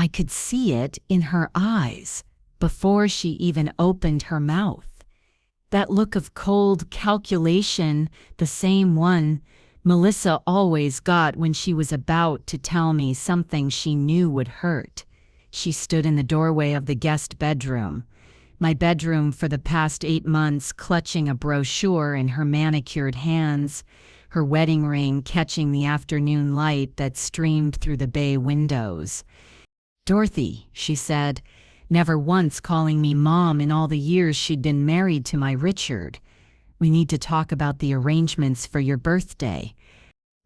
I could see it in her eyes before she even opened her mouth. That look of cold calculation, the same one Melissa always got when she was about to tell me something she knew would hurt. She stood in the doorway of the guest bedroom, my bedroom for the past 8 months, clutching a brochure in her manicured hands, her wedding ring catching the afternoon light that streamed through the bay windows. "Dorothy," she said, never once calling me Mom in all the years she'd been married to my Richard. "We need to talk about the arrangements for your birthday."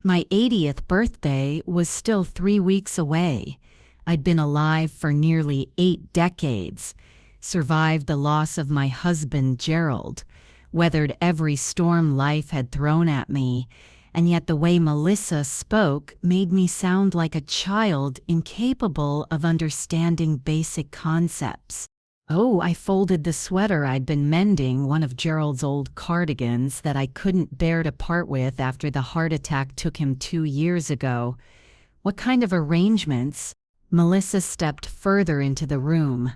My 80th birthday was still 3 weeks away. I'd been alive for nearly 8 decades, survived the loss of my husband Gerald, weathered every storm life had thrown at me, and yet the way Melissa spoke made me sound like a child incapable of understanding basic concepts. Oh, I folded the sweater I'd been mending, one of Gerald's old cardigans that I couldn't bear to part with after the heart attack took him 2 years ago. "What kind of arrangements?" Melissa stepped further into the room,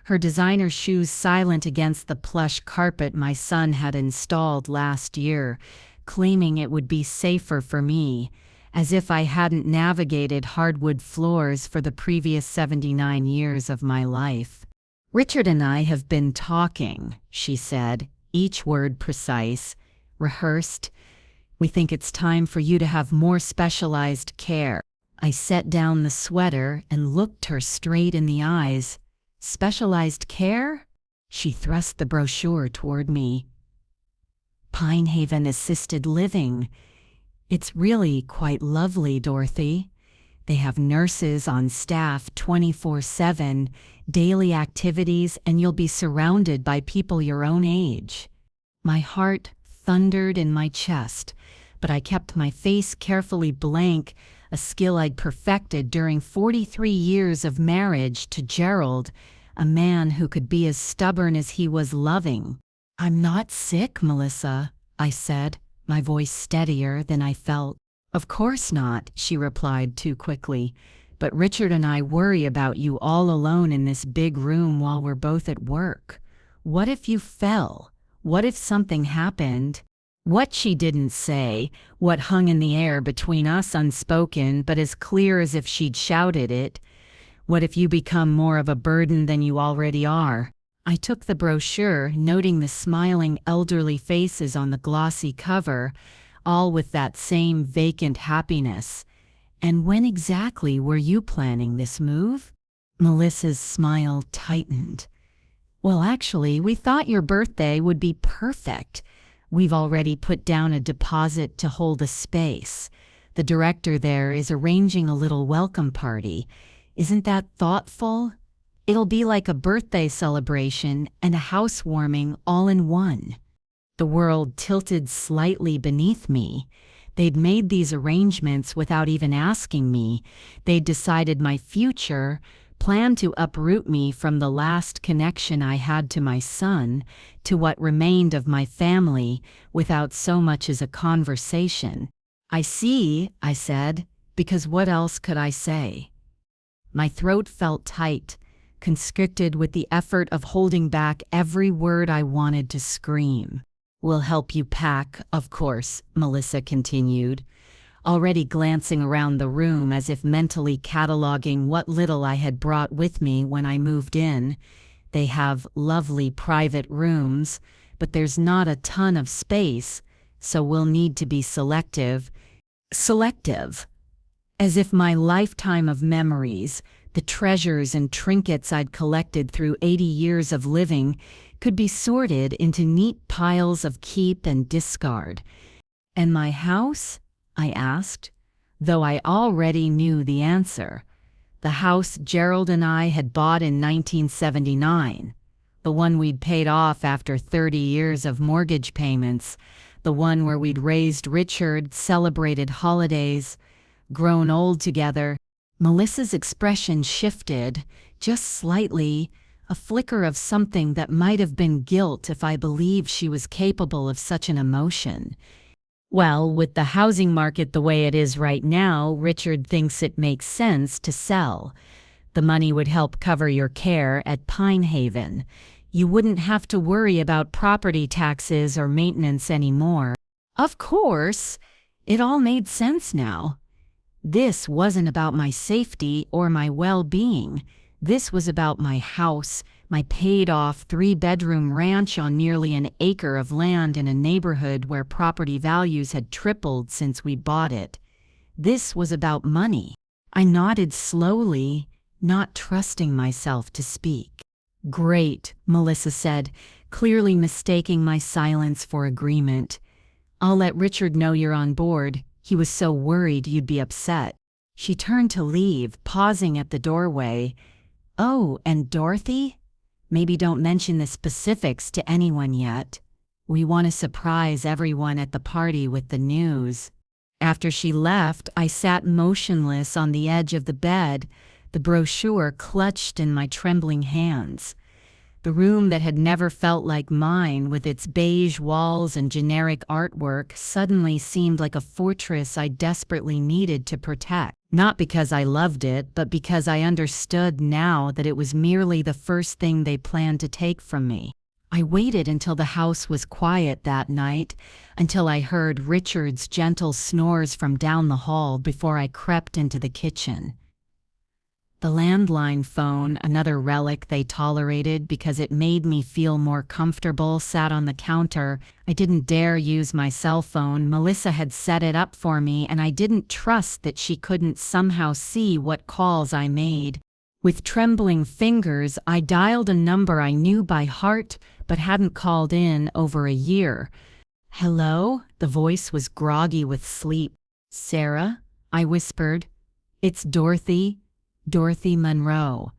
her designer shoes silent against the plush carpet my son had installed last year, claiming it would be safer for me, as if I hadn't navigated hardwood floors for the previous 79 years of my life. "Richard and I have been talking," she said, each word precise, rehearsed. "We think it's time for you to have more specialized care." I set down the sweater and looked her straight in the eyes. "Specialized care?" She thrust the brochure toward me. "Pinehaven Assisted Living. It's really quite lovely, Dorothy. They have nurses on staff 24/7, daily activities, and you'll be surrounded by people your own age." My heart thundered in my chest, but I kept my face carefully blank, a skill I'd perfected during 43 years of marriage to Gerald, a man who could be as stubborn as he was loving. "I'm not sick, Melissa," I said, my voice steadier than I felt. "Of course not," she replied too quickly, "but Richard and I worry about you all alone in this big room while we're both at work. What if you fell? What if something happened?" What she didn't say, what hung in the air between us unspoken but as clear as if she'd shouted it. "What if you become more of a burden than you already are?" I took the brochure, noting the smiling elderly faces on the glossy cover, all with that same vacant happiness. "And when exactly were you planning this move?" Melissa's smile tightened. "Well, actually, we thought your birthday would be perfect. We've already put down a deposit to hold a space. The director there is arranging a little welcome party. Isn't that thoughtful? It'll be like a birthday celebration and a housewarming all in one." The world tilted slightly beneath me. They'd made these arrangements without even asking me. They'd decided my future, planned to uproot me from the last connection I had to my son, to what remained of my family, without so much as a conversation. "I see," I said, because what else could I say? My throat felt tight, constricted with the effort of holding back every word I wanted to scream. "We'll help you pack, of course," Melissa continued, already glancing around the room as if mentally cataloging what little I had brought with me when I moved in. "They have lovely private rooms, but there's not a ton of space, so we'll need to be selective." Selective. As if my lifetime of memories, the treasures and trinkets I'd collected through 80 years of living, could be sorted into neat piles of keep and discard. "And my house?" I asked, though I already knew the answer. The house Gerald and I had bought in 1979, the one we'd paid off after 30 years of mortgage payments, the one where we'd raised Richard, celebrated holidays, grown old together. Melissa's expression shifted, just slightly, a flicker of something that might have been guilt if I believed she was capable of such an emotion. "Well, with the housing market the way it is right now, Richard thinks it makes sense to sell. The money would help cover your care at Pine Haven. You wouldn't have to worry about property taxes or maintenance anymore. Of course, it all made sense now. This wasn't about my safety or my well-being. This was about my house, my paid-off 3-bedroom ranch on nearly an acre of land in a neighborhood where property values had tripled since we bought it. This was about money. I nodded slowly, not trusting myself to speak. "Great," Melissa said, clearly mistaking my silence for agreement. "I'll let Richard know you're on board. He was so worried you'd be upset." She turned to leave, pausing at the doorway. "Oh, and Dorothy? Maybe don't mention the specifics to anyone yet. We want to surprise everyone at the party with the news." After she left, I sat motionless on the edge of the bed, the brochure clutched in my trembling hands. The room that had never felt like mine, with its beige walls and generic artwork, suddenly seemed like a fortress I desperately needed to protect. Not because I loved it, but because I understood now that it was merely the first thing they planned to take from me. I waited until the house was quiet that night, until I heard Richard's gentle snores from down the hall before I crept into the kitchen. The landline phone, another relic they tolerated because it made me feel more comfortable, sat on the counter. I didn't dare use my cell phone. Melissa had set it up for me, and I didn't trust that she couldn't somehow see what calls I made. With trembling fingers, I dialed a number I knew by heart but hadn't called in over a year. "Hello?" The voice was groggy with sleep. "Sarah?" I whispered. "It's Dorothy. Dorothy Monroe.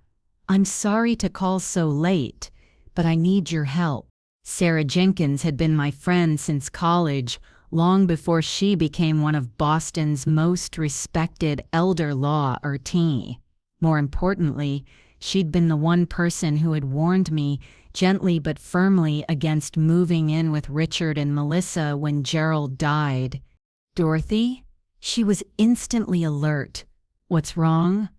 I'm sorry to call so late, but I need your help." Sarah Jenkins had been my friend since college, long before she became one of Boston's most respected elder law attorneys. More importantly, she'd been the one person who had warned me, gently but firmly, against moving in with Richard and Melissa when Gerald died. "Dorothy?" She was instantly alert. "What's wrong?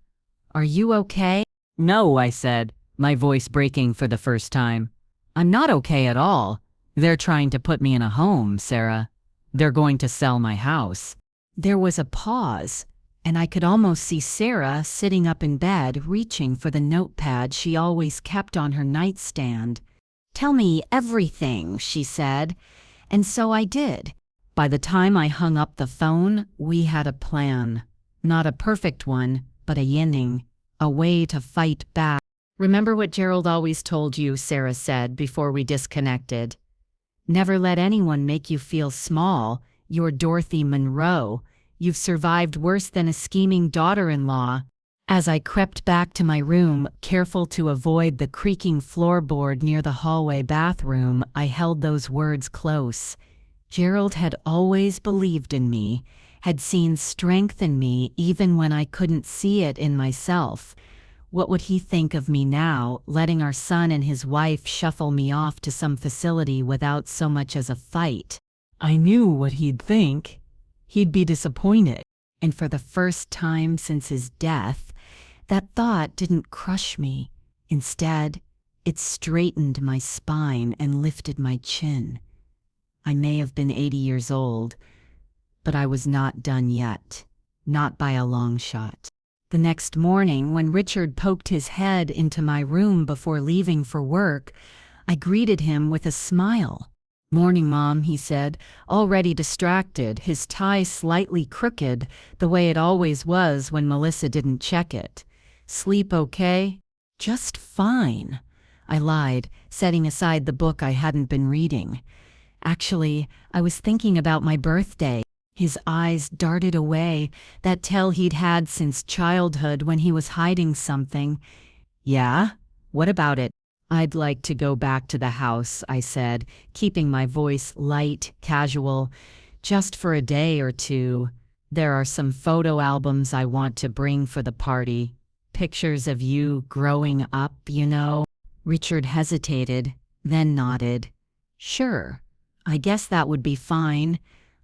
Are you okay?" "No," I said, my voice breaking for the first time. "I'm not okay at all. They're trying to put me in a home, Sarah. They're going to sell my house." There was a pause, and I could almost see Sarah sitting up in bed, reaching for the notepad she always kept on her nightstand. "Tell me everything," she said, and so I did. By the time I hung up the phone, we had a plan. Not a perfect one, but a beginning, a way to fight back. "Remember what Gerald always told you," Sarah said before we disconnected. "Never let anyone make you feel small. You're Dorothy Monroe. You've survived worse than a scheming daughter-in-law." As I crept back to my room, careful to avoid the creaking floorboard near the hallway bathroom, I held those words close. Gerald had always believed in me, had seen strength in me even when I couldn't see it in myself. What would he think of me now, letting our son and his wife shuffle me off to some facility without so much as a fight? I knew what he'd think. He'd be disappointed. And for the first time since his death, that thought didn't crush me. Instead, it straightened my spine and lifted my chin. I may have been 80 years old, but I was not done yet. Not by a long shot. The next morning, when Richard poked his head into my room before leaving for work, I greeted him with a smile. "Morning, Mom," he said, already distracted, his tie slightly crooked, the way it always was when Melissa didn't check it. "Sleep okay?" "Just fine," I lied, setting aside the book I hadn't been reading. "Actually, I was thinking about my birthday." His eyes darted away, that tell he'd had since childhood when he was hiding something. "Yeah? What about it?" "I'd like to go back to the house," I said, keeping my voice light, casual. "Just for a day or two. There are some photo albums I want to bring for the party. Pictures of you growing up, you know." Richard hesitated, then nodded. "Sure. I guess that would be fine.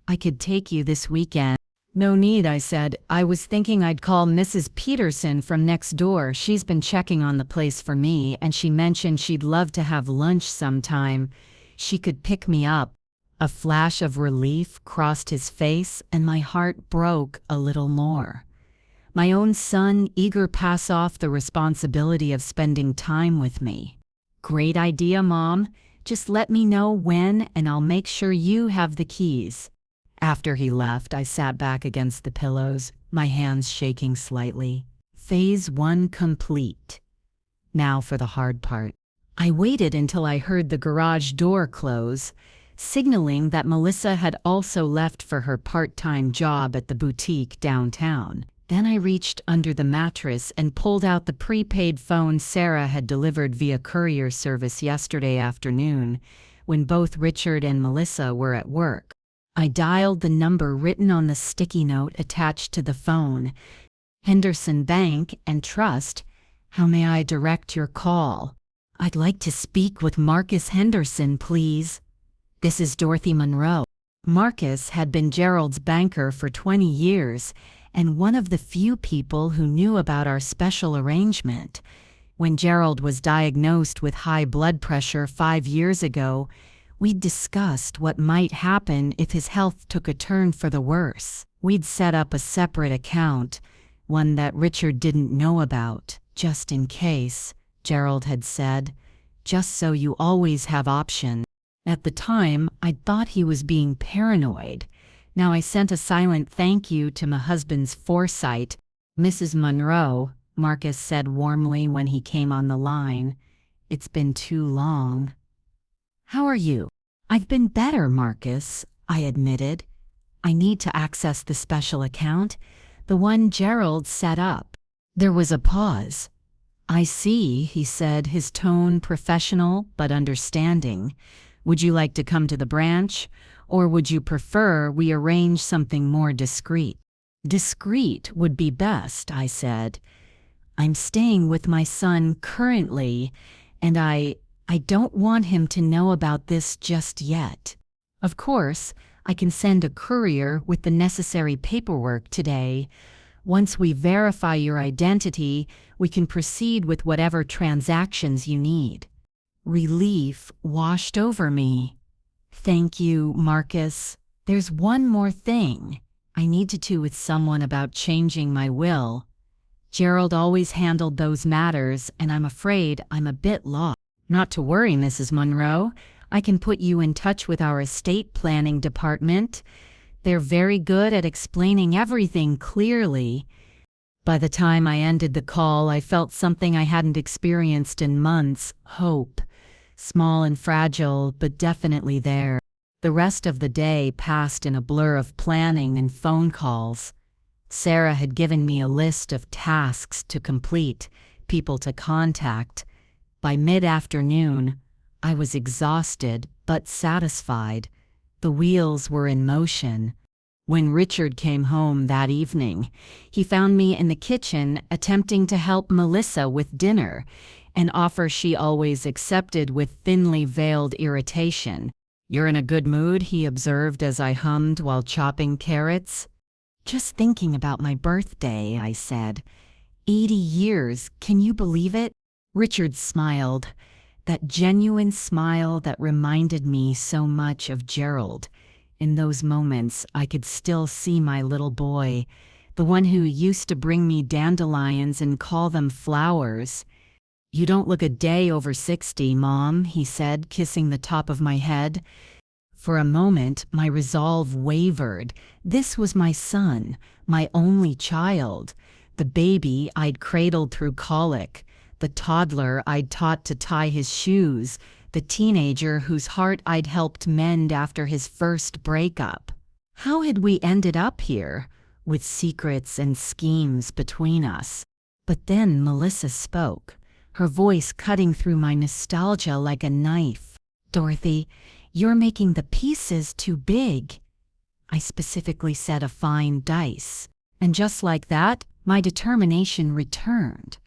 I could take you this weekend." No need, I said. I was thinking I'd call Mrs. Peterson from next door. She's been checking on the place for me, and she mentioned she'd love to have lunch sometime. She could pick me up. A flash of relief crossed his face, and my heart broke a little more. My own son eager pass off the responsibility of spending time with me. Great idea, Mom. Just let me know when, and I'll make sure you have the keys. After he left, I sat back against the pillows, my hands shaking slightly. Phase 1 complete. Now for the hard part. I waited until I heard the garage door close, signaling that Melissa had also left for her part-time job at the boutique downtown. Then I reached under the mattress and pulled out the prepaid phone Sarah had delivered via courier service yesterday afternoon, when both Richard and Melissa were at work. I dialed the number written on the sticky note attached to the phone. Henderson Bank and Trust. How may I direct your call? I'd like to speak with Marcus Henderson, please. This is Dorothy Monroe. Marcus had been Gerald's banker for 20 years and one of the few people who knew about our special arrangement. When Gerald was diagnosed with high blood pressure 5 years ago, we'd discussed what might happen if his health took a turn for the worse. We'd set up a separate account, one that Richard didn't know about, just in case, Gerald had said, just so you always have options. At the time, I thought he was being paranoid. Now I sent a silent thank you to my husband's foresight. Mrs. Monroe, Marcus said warmly when he came on the line. It's been too long. How are you? I've been better, Marcus, I admitted. I need to access the special account, the one Gerald set up. There was a pause. I see, he said, his tone professional but understanding. Would you like to come to the branch, or would you prefer we arrange something more discreet? Discreet would be best, I said. I'm staying with my son currently, and I don't want him to know about this just yet. Of course, I can send a courier with the necessary paperwork today. Once we verify your identity, we can proceed with whatever transactions you need. Relief washed over me. Thank you, Marcus. There's one more thing. I need to talk with someone about changing my will. Gerald always handled those matters, and I'm afraid I'm a bit lost. Not to worry, Mrs. Monroe. I can put you in touch with our estate planning department. They're very good at explaining everything clearly. By the time I ended the call, I felt something I hadn't experienced in months, hope. Small and fragile, but definitely there. The rest of the day passed in a blur of planning and phone calls. Sarah had given me a list of tasks to complete, people to contact. By mid-afternoon, I was exhausted but satisfied. The wheels were in motion. When Richard came home that evening, he found me in the kitchen attempting to help Melissa with dinner, an offer she always accepted with thinly veiled irritation. You're in a good mood, he observed as I hummed while chopping carrots. Just thinking about my birthday, I said. 80 years, can you believe it? Richard smiled, that genuine smile that reminded me so much of Gerald. In those moments, I could still see my little boy, the one who used to bring me dandelions and call them flowers. You don't look a day over 60, Mom, he said, kissing the top of my head. For a moment, my resolve wavered. This was my son, my only child, the baby I'd cradled through colic, the toddler I'd taught to tie his shoes, the teenager whose heart I'd helped mend after his first breakup. How had we ended up here, with secrets and schemes between us? But then Melissa spoke, her voice cutting through my nostalgia like a knife. Dorothy, you're making the pieces too big. I specifically set a fine dice. And just like that, my determination returned.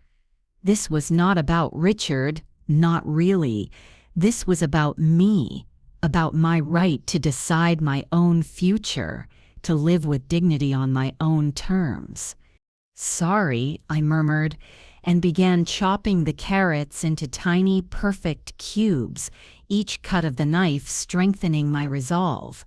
This was not about Richard, not really. This was about me, about my right to decide my own future. to live with dignity on my own terms. "Sorry," I murmured, and began chopping the carrots into tiny, perfect cubes, each cut of the knife strengthening my resolve.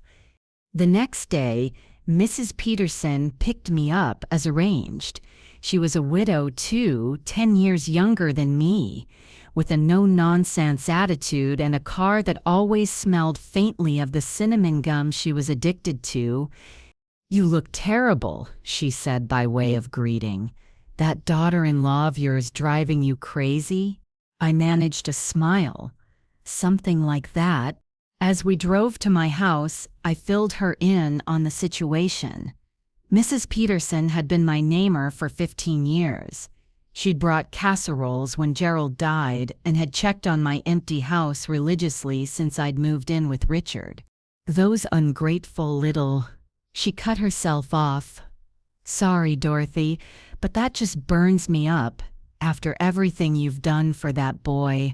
The next day, Mrs. Peterson picked me up as arranged. She was a widow, too, 10 years younger than me, with a no-nonsense attitude and a car that always smelled faintly of the cinnamon gum she was addicted to. "You look terrible," she said by way of greeting. "That daughter-in-law of yours driving you crazy?" I managed a smile. "Something like that." As we drove to my house, I filled her in on the situation. Mrs. Peterson had been my namer for 15 years. She'd brought casseroles when Gerald died and had checked on my empty house religiously since I'd moved in with Richard. "Those ungrateful little—" She cut herself off. "Sorry, Dorothy, but that just burns me up, after everything you've done for that boy."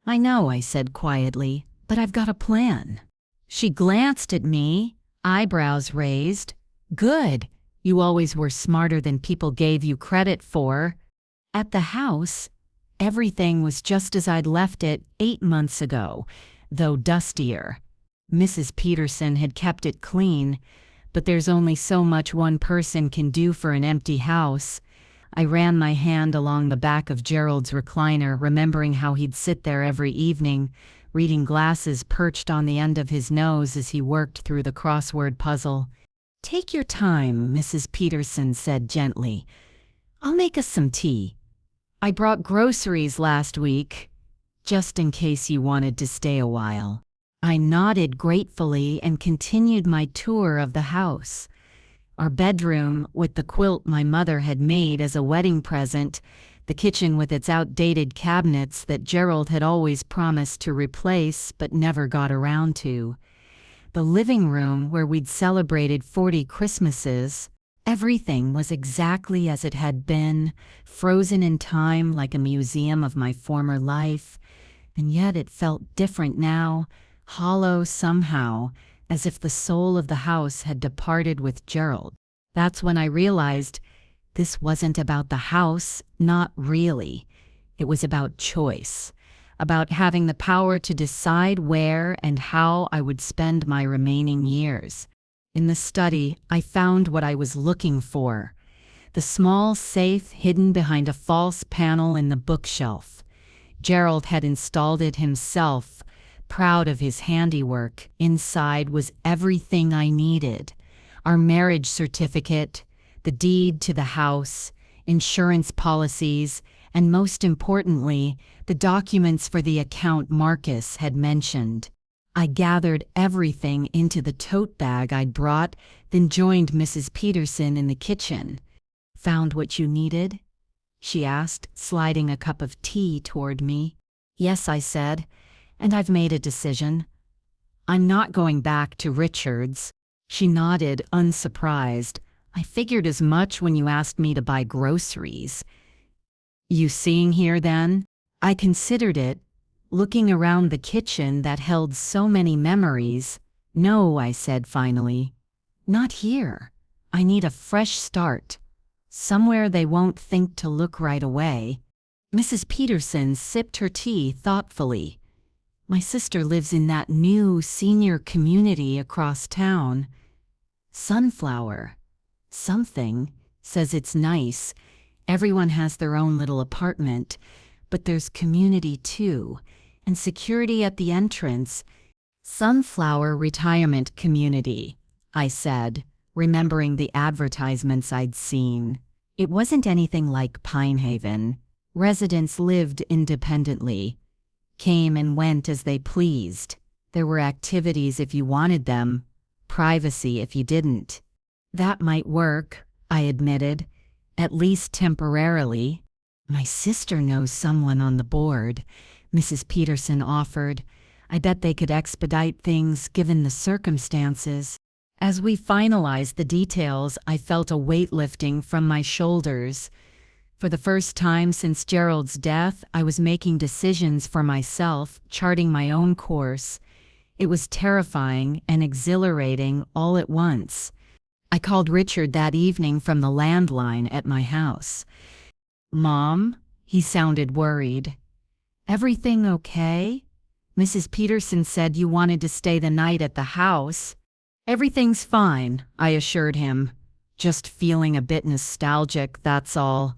"I know," I said quietly, "but I've got a plan." She glanced at me, eyebrows raised. "Good. You always were smarter than people gave you credit for." At the house, everything was just as I'd left it 8 months ago, though dustier. Mrs. Peterson had kept it clean, but there's only so much one person can do for an empty house. I ran my hand along the back of Gerald's recliner, remembering how he'd sit there every evening, reading glasses perched on the end of his nose as he worked through the crossword puzzle. "Take your time," Mrs. Peterson said gently. "I'll make us some tea. I brought groceries last week, just in case you wanted to stay a while." I nodded gratefully and continued my tour of the house. Our bedroom, with the quilt my mother had made as a wedding present, the kitchen with its outdated cabinets that Gerald had always promised to replace but never got around to, the living room where we'd celebrated 40 Christmases. Everything was exactly as it had been, frozen in time like a museum of my former life, and yet it felt different now, hollow somehow, as if the soul of the house had departed with Gerald. That's when I realized this wasn't about the house, not really. It was about choice, about having the power to decide where and how I would spend my remaining years. In the study, I found what I was looking for: the small safe hidden behind a false panel in the bookshelf. Gerald had installed it himself, proud of his handiwork. Inside was everything I needed: our marriage certificate, the deed to the house, insurance policies, and most importantly, the documents for the account Marcus had mentioned. I gathered everything into the tote bag I'd brought, then joined Mrs. Peterson in the kitchen. "Found what you needed?" she asked, sliding a cup of tea toward me. "Yes," I said, "and I've made a decision. I'm not going back to Richard's." She nodded, unsurprised. "I figured as much when you asked me to buy groceries." "You seeing here, then?" I considered it, looking around the kitchen that held so many memories. "No," I said finally. "Not here. I need a fresh start. Somewhere they won't think to look right away." Mrs. Peterson sipped her tea thoughtfully. "My sister lives in that new senior community across town. Sunflower something, says it's nice. Everyone has their own little apartment, but there's community too, and security at the entrance." "Sunflower Retirement Community," I said, remembering the advertisements I'd seen. It wasn't anything like Pinehaven. Residents lived independently, came and went as they pleased. There were activities if you wanted them, privacy if you didn't. "That might work," I admitted, "at least temporarily." "My sister knows someone on the board," Mrs. Peterson offered. "I bet they could expedite things given the circumstances." As we finalized the details, I felt a weight lifting from my shoulders. For the first time since Gerald's death, I was making decisions for myself, charting my own course. It was terrifying and exhilarating all at once. I called Richard that evening from the landline at my house. "Mom?" He sounded worried. "Everything okay? Mrs. Peterson said you wanted to stay the night at the house." "Everything's fine," I assured him. "Just feeling a bit nostalgic, that's all.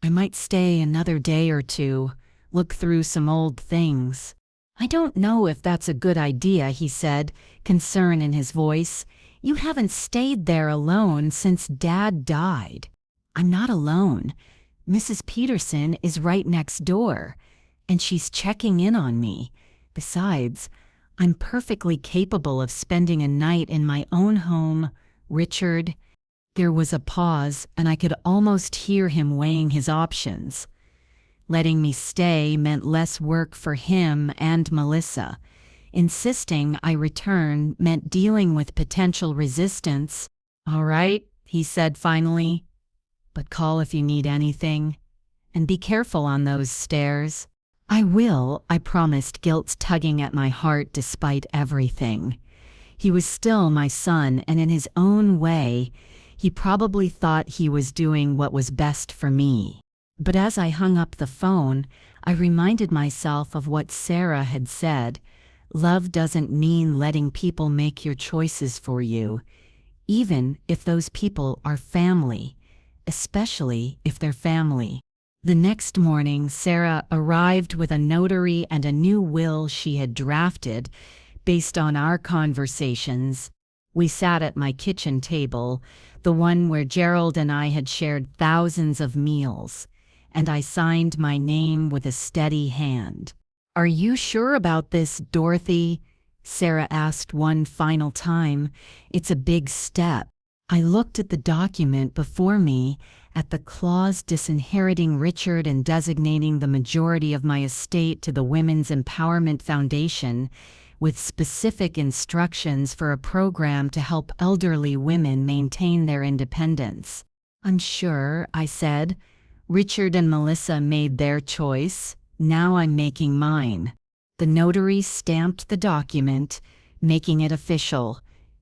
I might stay another day or two, look through some old things." "I don't know if that's a good idea," he said, concern in his voice. "You haven't stayed there alone since Dad died." "I'm not alone. Mrs. Peterson is right next door, and she's checking in on me. Besides, I'm perfectly capable of spending a night in my own home, Richard." There was a pause, and I could almost hear him weighing his options. Letting me stay meant less work for him and Melissa. Insisting I return meant dealing with potential resistance. "All right," he said finally, "but call if you need anything. And be careful on those stairs." "I will," I promised, guilt tugging at my heart despite everything. He was still my son, and in his own way, he probably thought he was doing what was best for me. But as I hung up the phone, I reminded myself of what Sarah had said. Love doesn't mean letting people make your choices for you, even if those people are family, especially if they're family. The next morning, Sarah arrived with a notary and a new will she had drafted based on our conversations. We sat at my kitchen table, the one where Gerald and I had shared thousands of meals, and I signed my name with a steady hand. "Are you sure about this, Dorothy?" Sarah asked one final time. "It's a big step." I looked at the document before me, at the clause disinheriting Richard and designating the majority of my estate to the Women's Empowerment Foundation, with specific instructions for a program to help elderly women maintain their independence. "I'm sure," I said. "Richard and Melissa made their choice. Now I'm making mine." The notary stamped the document, making it official.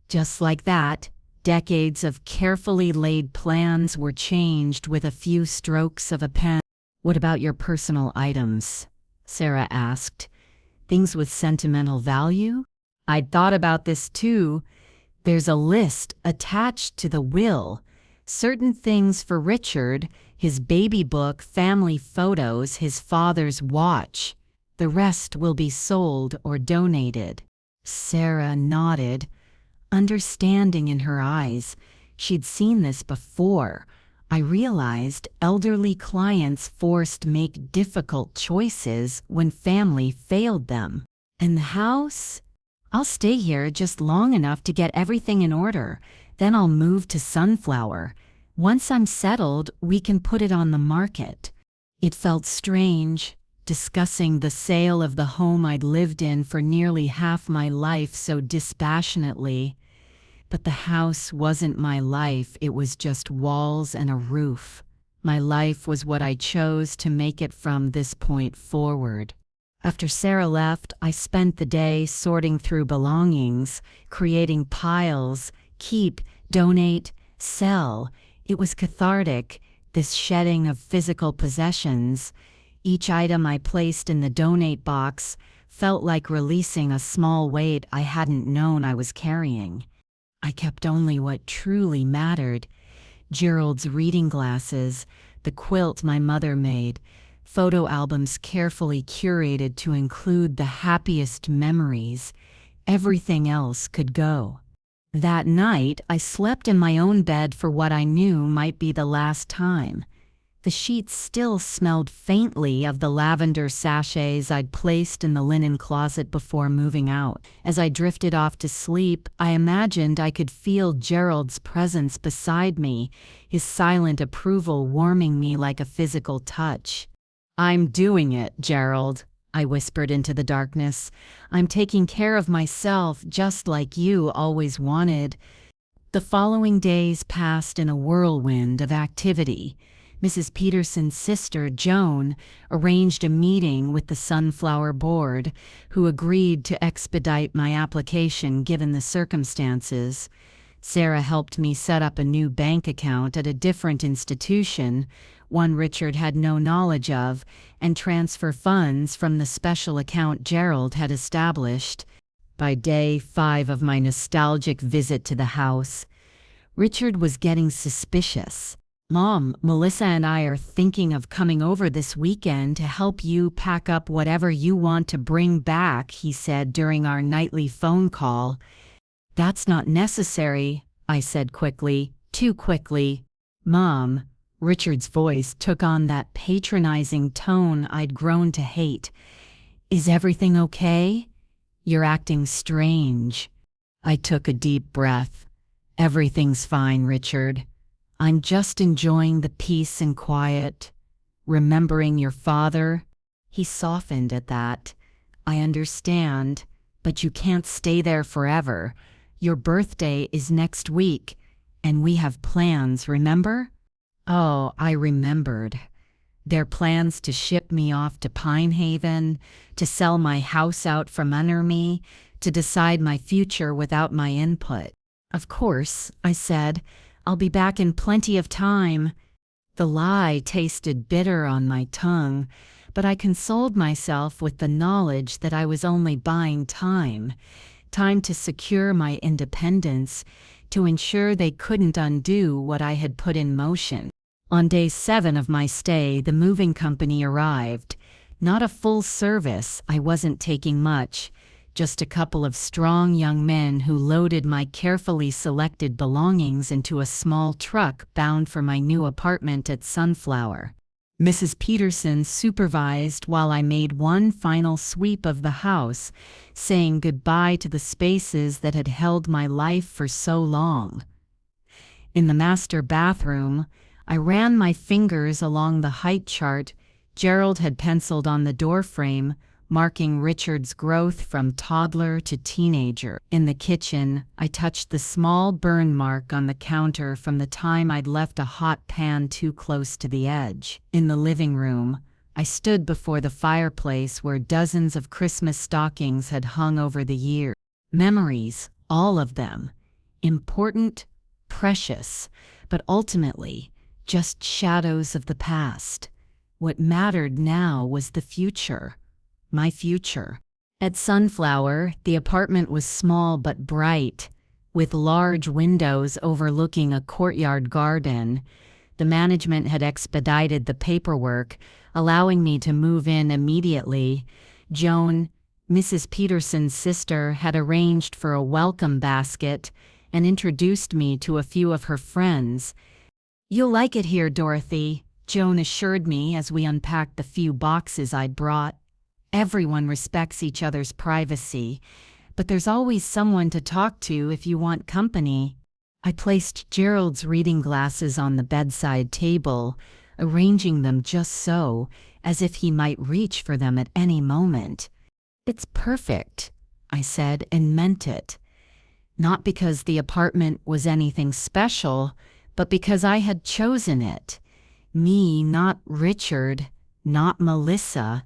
Just like that, decades of carefully laid plans were changed with a few strokes of a pen. "What about your personal items?" Sarah asked. "Things with sentimental value?" "I'd thought about this too. There's a list attached to the will. Certain things for Richard, his baby book, family photos, his father's watch. The rest will be sold or donated." Sarah nodded, understanding in her eyes. She'd seen this before. I realized elderly clients forced make difficult choices when family failed them. "And the house? I'll stay here just long enough to get everything in order. Then I'll move to Sunflower. Once I'm settled, we can put it on the market." It felt strange, discussing the sale of the home I'd lived in for nearly half my life so dispassionately. But the house wasn't my life, it was just walls and a roof. My life was what I chose to make it from this point forward. After Sarah left, I spent the day sorting through belongings, creating piles, keep, donate, sell. It was cathartic, this shedding of physical possessions. Each item I placed in the donate box felt like releasing a small weight I hadn't known I was carrying. I kept only what truly mattered: Gerald's reading glasses, the quilt my mother made, photo albums carefully curated to include the happiest memories. Everything else could go. That night, I slept in my own bed for what I knew might be the last time. The sheets still smelled faintly of the lavender sachets I'd placed in the linen closet before moving out. As I drifted off to sleep, I imagined I could feel Gerald's presence beside me, his silent approval warming me like a physical touch. "I'm doing it, Gerald," I whispered into the darkness. "I'm taking care of myself just like you always wanted." The following days passed in a whirlwind of activity. Mrs. Peterson's sister, Joan, arranged a meeting with the Sunflower Board, who agreed to expedite my application given the circumstances. Sarah helped me set up a new bank account at a different institution, one Richard had no knowledge of, and transfer funds from the special account Gerald had established. By day 5 of my nostalgic visit to the house, Richard was getting suspicious. "Mom, Melissa and I are thinking of coming over this weekend to help you pack up whatever you want to bring back," he said during our nightly phone call. "That's not necessary," I said quickly, too quickly. "Mom," Richard's voice took on that patronizing tone I'd grown to hate. "Is everything okay? You're acting strange." I took a deep breath. "Everything's fine, Richard. I'm just enjoying the peace and quiet. Remembering your father." He softened at that. "I understand, but you can't stay there forever. Your birthday is next week, and we have plans, remember?" Oh, I remembered. Their plans to ship me off to Pine Haven, to sell my house out from under me, to decide my future without my input. "Of course," I said, "I'll be back in plenty of time." The lie tasted bitter on my tongue, but I consoled myself with the knowledge that I was only buying time. Time to secure my independence, to ensure they couldn't undo what I had put in motion. On day 7 of my stay, the moving company arrived. Not a full service, I wasn't taking much. Just a couple of strong young men who loaded my carefully selected belongings into a small truck bound for my new apartment at Sunflower. Mrs. Peterson supervised while I made one final sweep of the house, saying goodbye to the spaces that had held my life for so long. In the master bathroom, I ran my fingers along the height chart Gerald had penciled on the doorframe, marking Richard's growth from toddler to teenager. In the kitchen, I touched the small burn mark on the counter from the time I'd left a hot pan too close to the edge. In the living room, I stood before the fireplace where dozens of Christmas stockings had hung over the years. Memories, all of them. Important, precious, but ultimately, just shadows of the past. What mattered now was the future. My future. At Sunflower, the apartment was small but bright, with large windows overlooking a courtyard garden. The management had expedited the paperwork, allowing me to move in immediately. Joan, Mrs. Peterson's sister, had arranged for a welcome basket and introduced me to a few of her friends. "You'll like it here, Dorothy," Joan assured me as we unpacked the few boxes I'd brought. "Everyone respects each other's privacy, but there's always someone to talk to if you want company." I placed Gerald's reading glasses on the bedside table, arranging them just so, as if he might reach for them at any moment. "It's perfect," I said, and meant it. Not because the apartment was anything special, but because I had chosen it. Me, not Richard, not Melissa.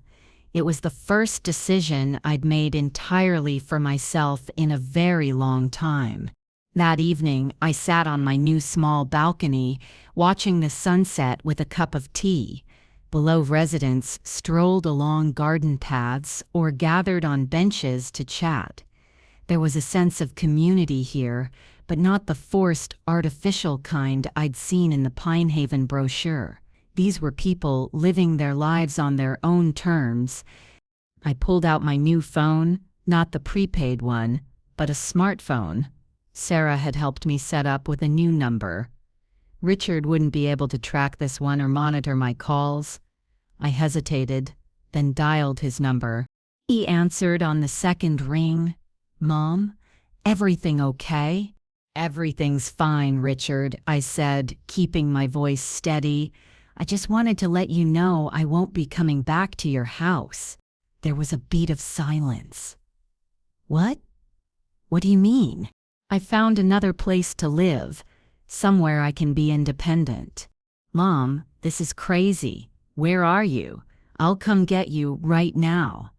It was the first decision I'd made entirely for myself in a very long time. That evening, I sat on my new small balcony, watching the sunset with a cup of tea. Below, residents strolled along garden paths or gathered on benches to chat. There was a sense of community here, but not the forced, artificial kind I'd seen in the Pine Haven brochure. These were people living their lives on their own terms. I pulled out my new phone, not the prepaid one, but a smartphone. Sarah had helped me set up with a new number. Richard wouldn't be able to track this one or monitor my calls. I hesitated, then dialed his number. He answered on the second ring. "Mom, everything okay?" "Everything's fine, Richard," I said, keeping my voice steady. "I just wanted to let you know I won't be coming back to your house." There was a beat of silence. "What? What do you mean?" "I found another place to live, somewhere I can be independent." "Mom, this is crazy. Where are you? I'll come get you right now."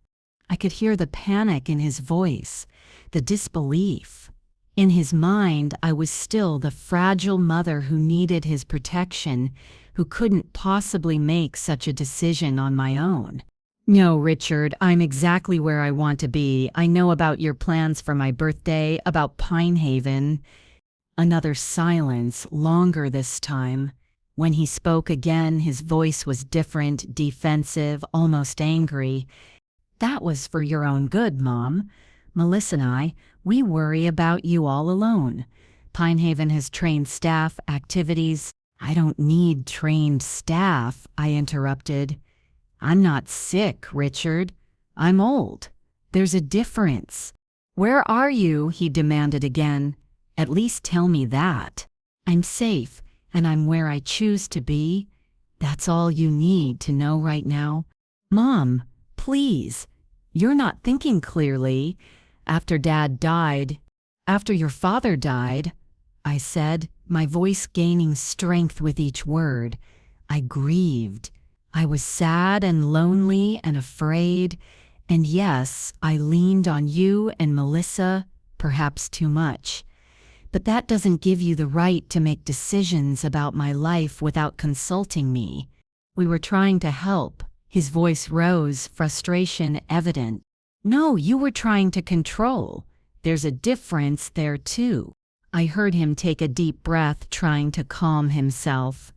I could hear the panic in his voice, the disbelief. In his mind, I was still the fragile mother who needed his protection, who couldn't possibly make such a decision on my own. No, Richard, I'm exactly where I want to be. I know about your plans for my birthday, about Pine Haven. Another silence, longer this time. When he spoke again, his voice was different, defensive, almost angry. That was for your own good, Mom. Melissa and I, we worry about you all alone. Pine Haven has trained staff, activities. I don't need trained staff, I interrupted. I'm not sick, Richard. I'm old. There's a difference. Where are you? He demanded again. At least tell me that. I'm safe, and I'm where I choose to be. That's all you need to know right now. Mom, please. You're not thinking clearly. After your father died, I said, my voice gaining strength with each word. I grieved. I was sad and lonely and afraid. And yes, I leaned on you and Melissa, perhaps too much. But that doesn't give you the right to make decisions about my life without consulting me. We were trying to help. His voice rose, frustration evident. No, you were trying to control. There's a difference there too. I heard him take a deep breath, trying to calm himself.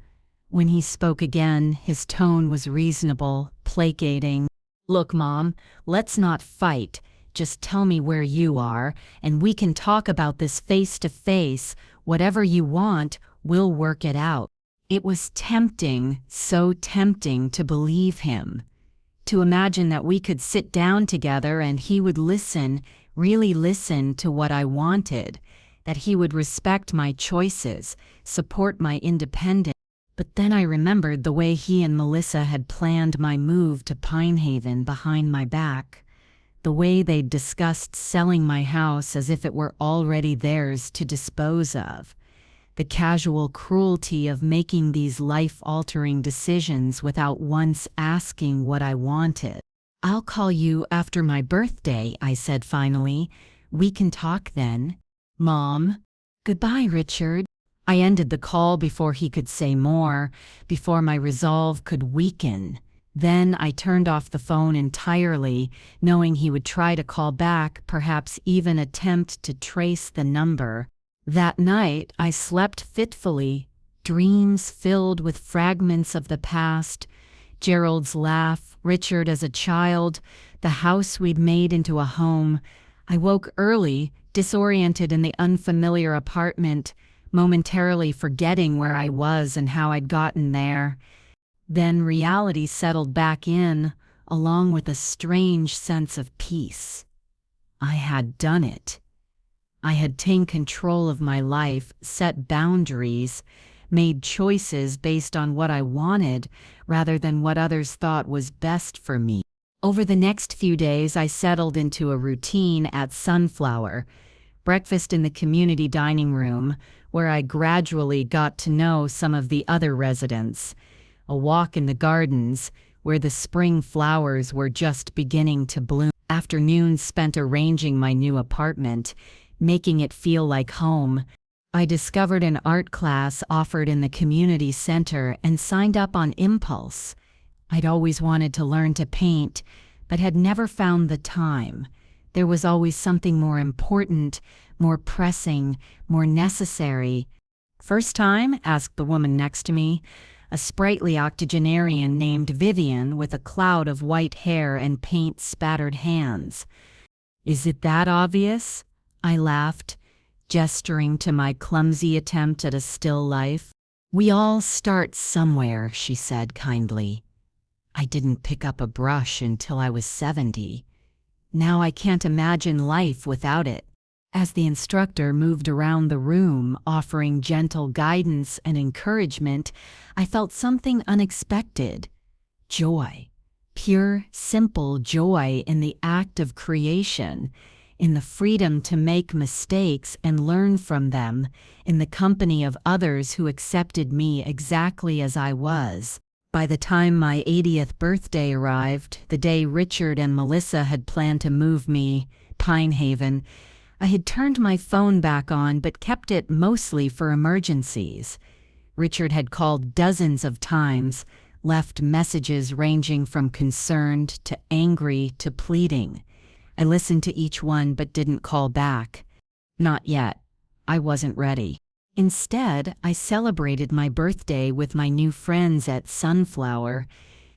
When he spoke again, his tone was reasonable, placating. Look, Mom, let's not fight. Just tell me where you are, and we can talk about this face to face. Whatever you want, we'll work it out. It was tempting, so tempting to believe him. To imagine that we could sit down together and he would listen, really listen to what I wanted, that he would respect my choices, support my independence. But then I remembered the way he and Melissa had planned my move to Pine Haven behind my back, the way they'd discussed selling my house as if it were already theirs to dispose of, the casual cruelty of making these life-altering decisions without once asking what I wanted. I'll call you after my birthday, I said finally. We can talk then. Mom. Goodbye, Richard. I ended the call before he could say more, before my resolve could weaken. Then I turned off the phone entirely, knowing he would try to call back, perhaps even attempt to trace the number. That night I slept fitfully, dreams filled with fragments of the past, Gerald's laugh, Richard as a child, the house we'd made into a home. I woke early, disoriented in the unfamiliar apartment, momentarily forgetting where I was and how I'd gotten there. Then reality settled back in, along with a strange sense of peace. I had done it. I had taken control of my life, set boundaries, made choices based on what I wanted rather than what others thought was best for me. Over the next few days, I settled into a routine at Sunflower, breakfast in the community dining room, where I gradually got to know some of the other residents, a walk in the gardens, where the spring flowers were just beginning to bloom, afternoons spent arranging my new apartment, making it feel like home. I discovered an art class offered in the community center and signed up on impulse. I'd always wanted to learn to paint, but had never found the time. There was always something more important, more pressing, more necessary. First time? Asked the woman next to me, a sprightly octogenarian named Vivian with a cloud of white hair and paint-spattered hands. Is it that obvious? I laughed, gesturing to my clumsy attempt at a still life. We all start somewhere, she said kindly. I didn't pick up a brush until I was 70. Now I can't imagine life without it. As the instructor moved around the room, offering gentle guidance and encouragement, I felt something unexpected. Joy. Pure, simple joy in the act of creation, in the freedom to make mistakes and learn from them, in the company of others who accepted me exactly as I was. By the time my 80th birthday arrived, the day Richard and Melissa had planned to move me, Pine Haven, I had turned my phone back on but kept it mostly for emergencies. Richard had called dozens of times, left messages ranging from concerned to angry to pleading. I listened to each one but didn't call back. Not yet. I wasn't ready. Instead, I celebrated my birthday with my new friends at Sunflower.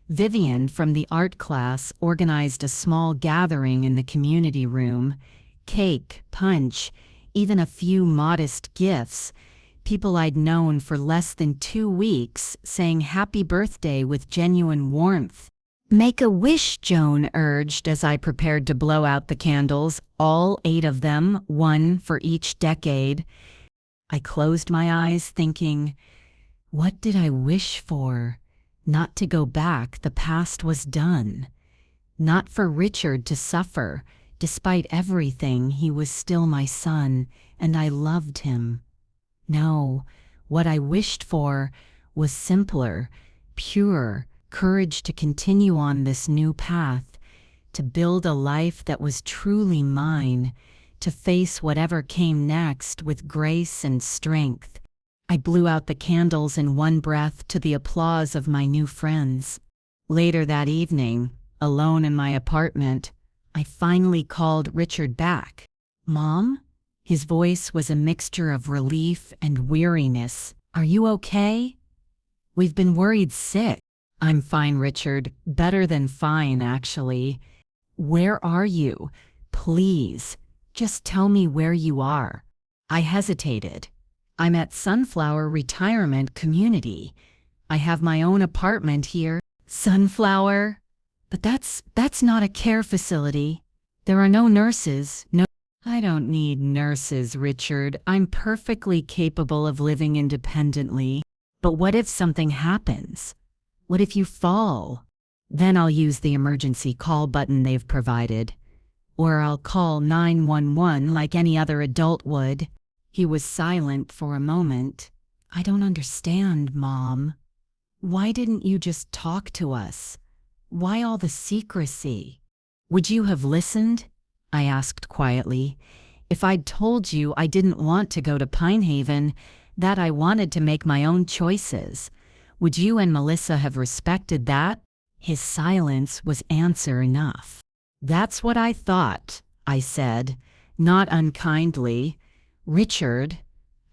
Vivian from the art class organized a small gathering in the community room. Cake, punch, even a few modest gifts. People I'd known for less than 2 weeks saying happy birthday with genuine warmth. Make a wish, Joan urged as I prepared to blow out the candles, all 8 of them, one for each decade. I closed my eyes thinking, what did I wish for? Not to go back, the past was done. Not for Richard to suffer. Despite everything, he was still my son, and I loved him. No, what I wished for was simpler, pure, courage to continue on this new path, to build a life that was truly mine, to face whatever came next with grace and strength. I blew out the candles in one breath to the applause of my new friends. Later that evening, alone in my apartment, I finally called Richard back. "Mom?" His voice was a mixture of relief and weariness. "Are you okay? We've been worried sick." "I'm fine, Richard. Better than fine, actually." "Where are you? Please, just tell me where you are." I hesitated. "I'm at Sunflower Retirement Community. I have my own apartment here." "Sunflower? But that's not a care facility. There are no nurses, no—" "I don't need nurses, Richard. I'm perfectly capable of living independently. But what if something happens? What if you fall? Then I'll use the emergency call button they've provided. Or I'll call 911 like any other adult would." He was silent for a moment. "I don't understand, Mom. Why didn't you just talk to us? Why all the secrecy?" "Would you have listened?" I asked quietly. "If I'd told you I didn't want to go to Pinehaven, that I wanted to make my own choices, would you and Melissa have respected that?" His silence was answer enough. "That's what I thought," I said, not unkindly. "Richard,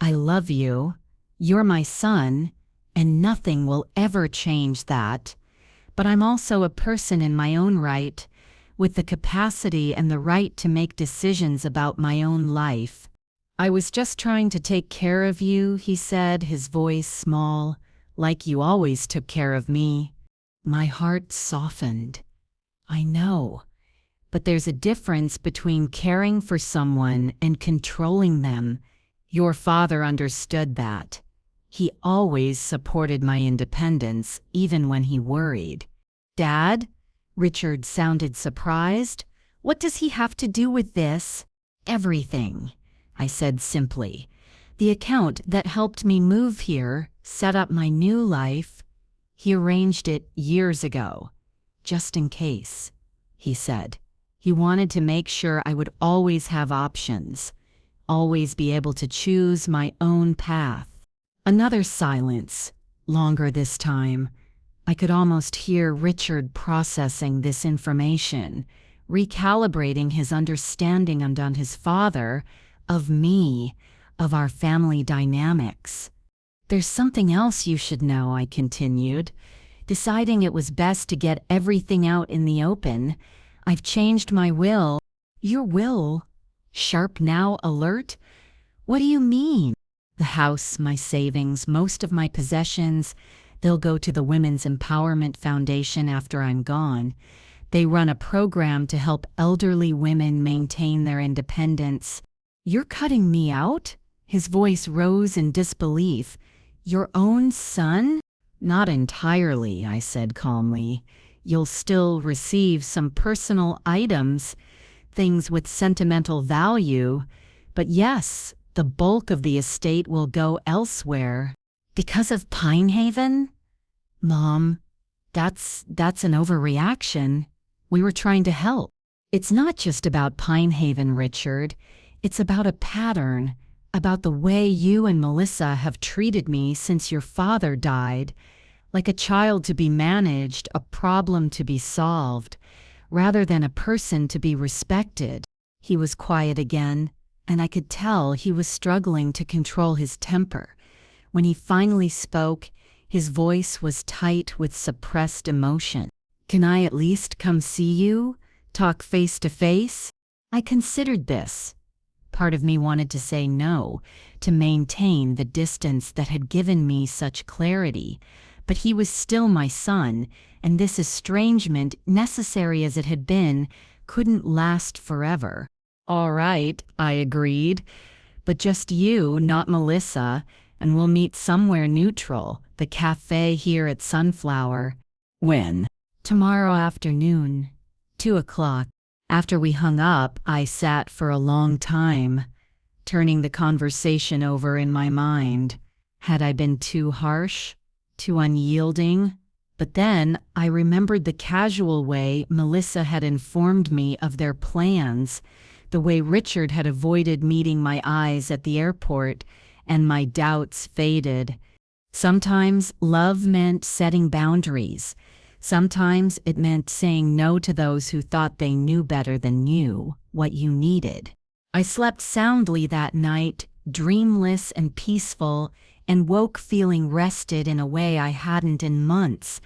I love you. You're my son, and nothing will ever change that. But I'm also a person in my own right, with the capacity and the right to make decisions about my own life." "I was just trying to take care of you," he said, his voice small, "like you always took care of me." My heart softened. I know, but there's a difference between caring for someone and controlling them. Your father understood that. He always supported my independence, even when he worried. "Dad?" Richard sounded surprised. "What does he have to do with this?" "Everything," I said simply. "The account that helped me move here, set up my new life. He arranged it years ago. Just in case," he said. He wanted to make sure I would always have options, always be able to choose my own path. Another silence, longer this time. I could almost hear Richard processing this information, recalibrating his understanding on his father, of me, of our family dynamics. "There's something else you should know," I continued, deciding it was best to get everything out in the open. "I've changed my will." "Your will? Sharp now, alert? What do you mean?" "The house, my savings, most of my possessions, they'll go to the Women's Empowerment Foundation after I'm gone. They run a program to help elderly women maintain their independence." "You're cutting me out?" His voice rose in disbelief. "Your own son?" "Not entirely," I said calmly. "You'll still receive some personal items, things with sentimental value, but yes, the bulk of the estate will go elsewhere." "Because of Pinehaven?" "Mom, that's an overreaction. We were trying to help." "It's not just about Pinehaven, Richard. It's about a pattern, about the way you and Melissa have treated me since your father died, like a child to be managed, a problem to be solved, rather than a person to be respected." He was quiet again, and I could tell he was struggling to control his temper. When he finally spoke, his voice was tight with suppressed emotion. "Can I at least come see you? Talk face to face?" I considered this. Part of me wanted to say no, to maintain the distance that had given me such clarity, but he was still my son, and this estrangement, necessary as it had been, couldn't last forever. "All right," I agreed, "but just you, not Melissa, and we'll meet somewhere neutral, the cafe here at Sunflower." "When?" "Tomorrow afternoon, 2 o'clock." After we hung up, I sat for a long time, turning the conversation over in my mind. Had I been too harsh? Too unyielding? But then I remembered the casual way Melissa had informed me of their plans, the way Richard had avoided meeting my eyes at the airport, and my doubts faded. Sometimes love meant setting boundaries. Sometimes it meant saying no to those who thought they knew better than you what you needed. I slept soundly that night, dreamless and peaceful, and woke feeling rested in a way I hadn't in months.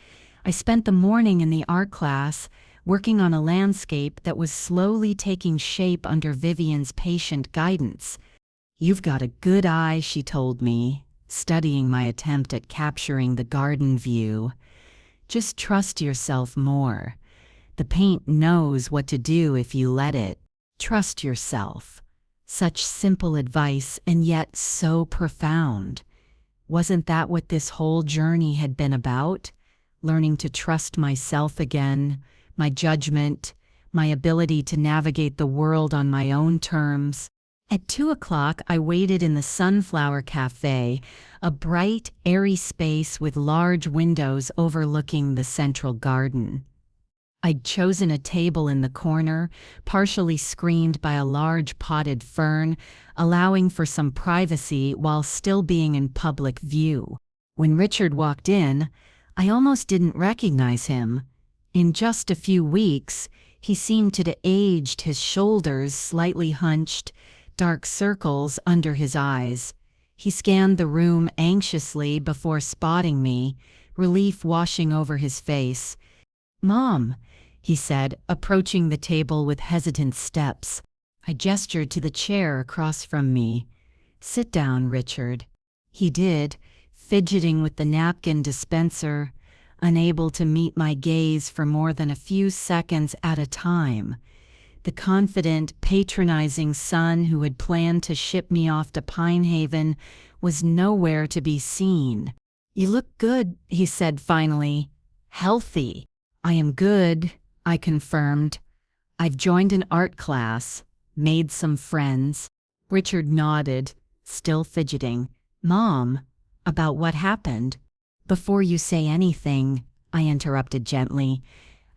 I spent the morning in the art class, working on a landscape that was slowly taking shape under Vivian's patient guidance. "You've got a good eye," she told me, studying my attempt at capturing the garden view. "Just trust yourself more. The paint knows what to do if you let it. Trust yourself." Such simple advice, and yet so profound. Wasn't that what this whole journey had been about? Learning to trust myself again, my judgment, my ability to navigate the world on my own terms. At 2 o'clock, I waited in the Sunflower Cafe, a bright, airy space with large windows overlooking the central garden. I'd chosen a table in the corner, partially screened by a large potted fern, allowing for some privacy while still being in public view. When Richard walked in, I almost didn't recognize him. In just a few weeks, he seemed to have aged, his shoulders slightly hunched, dark circles under his eyes. He scanned the room anxiously before spotting me, relief washing over his face. "Mom," he said, approaching the table with hesitant steps. I gestured to the chair across from me. "Sit down, Richard." He did, fidgeting with the napkin dispenser, unable to meet my gaze for more than a few seconds at a time. The confident, patronizing son who had planned to ship me off to Pinehaven was nowhere to be seen. "You look good," he said finally. "Healthy." "I am good," I confirmed. "I've joined an art class, made some friends." Richard nodded, still fidgeting. "Mom, about what happened?" "Before you say anything," I interrupted gently,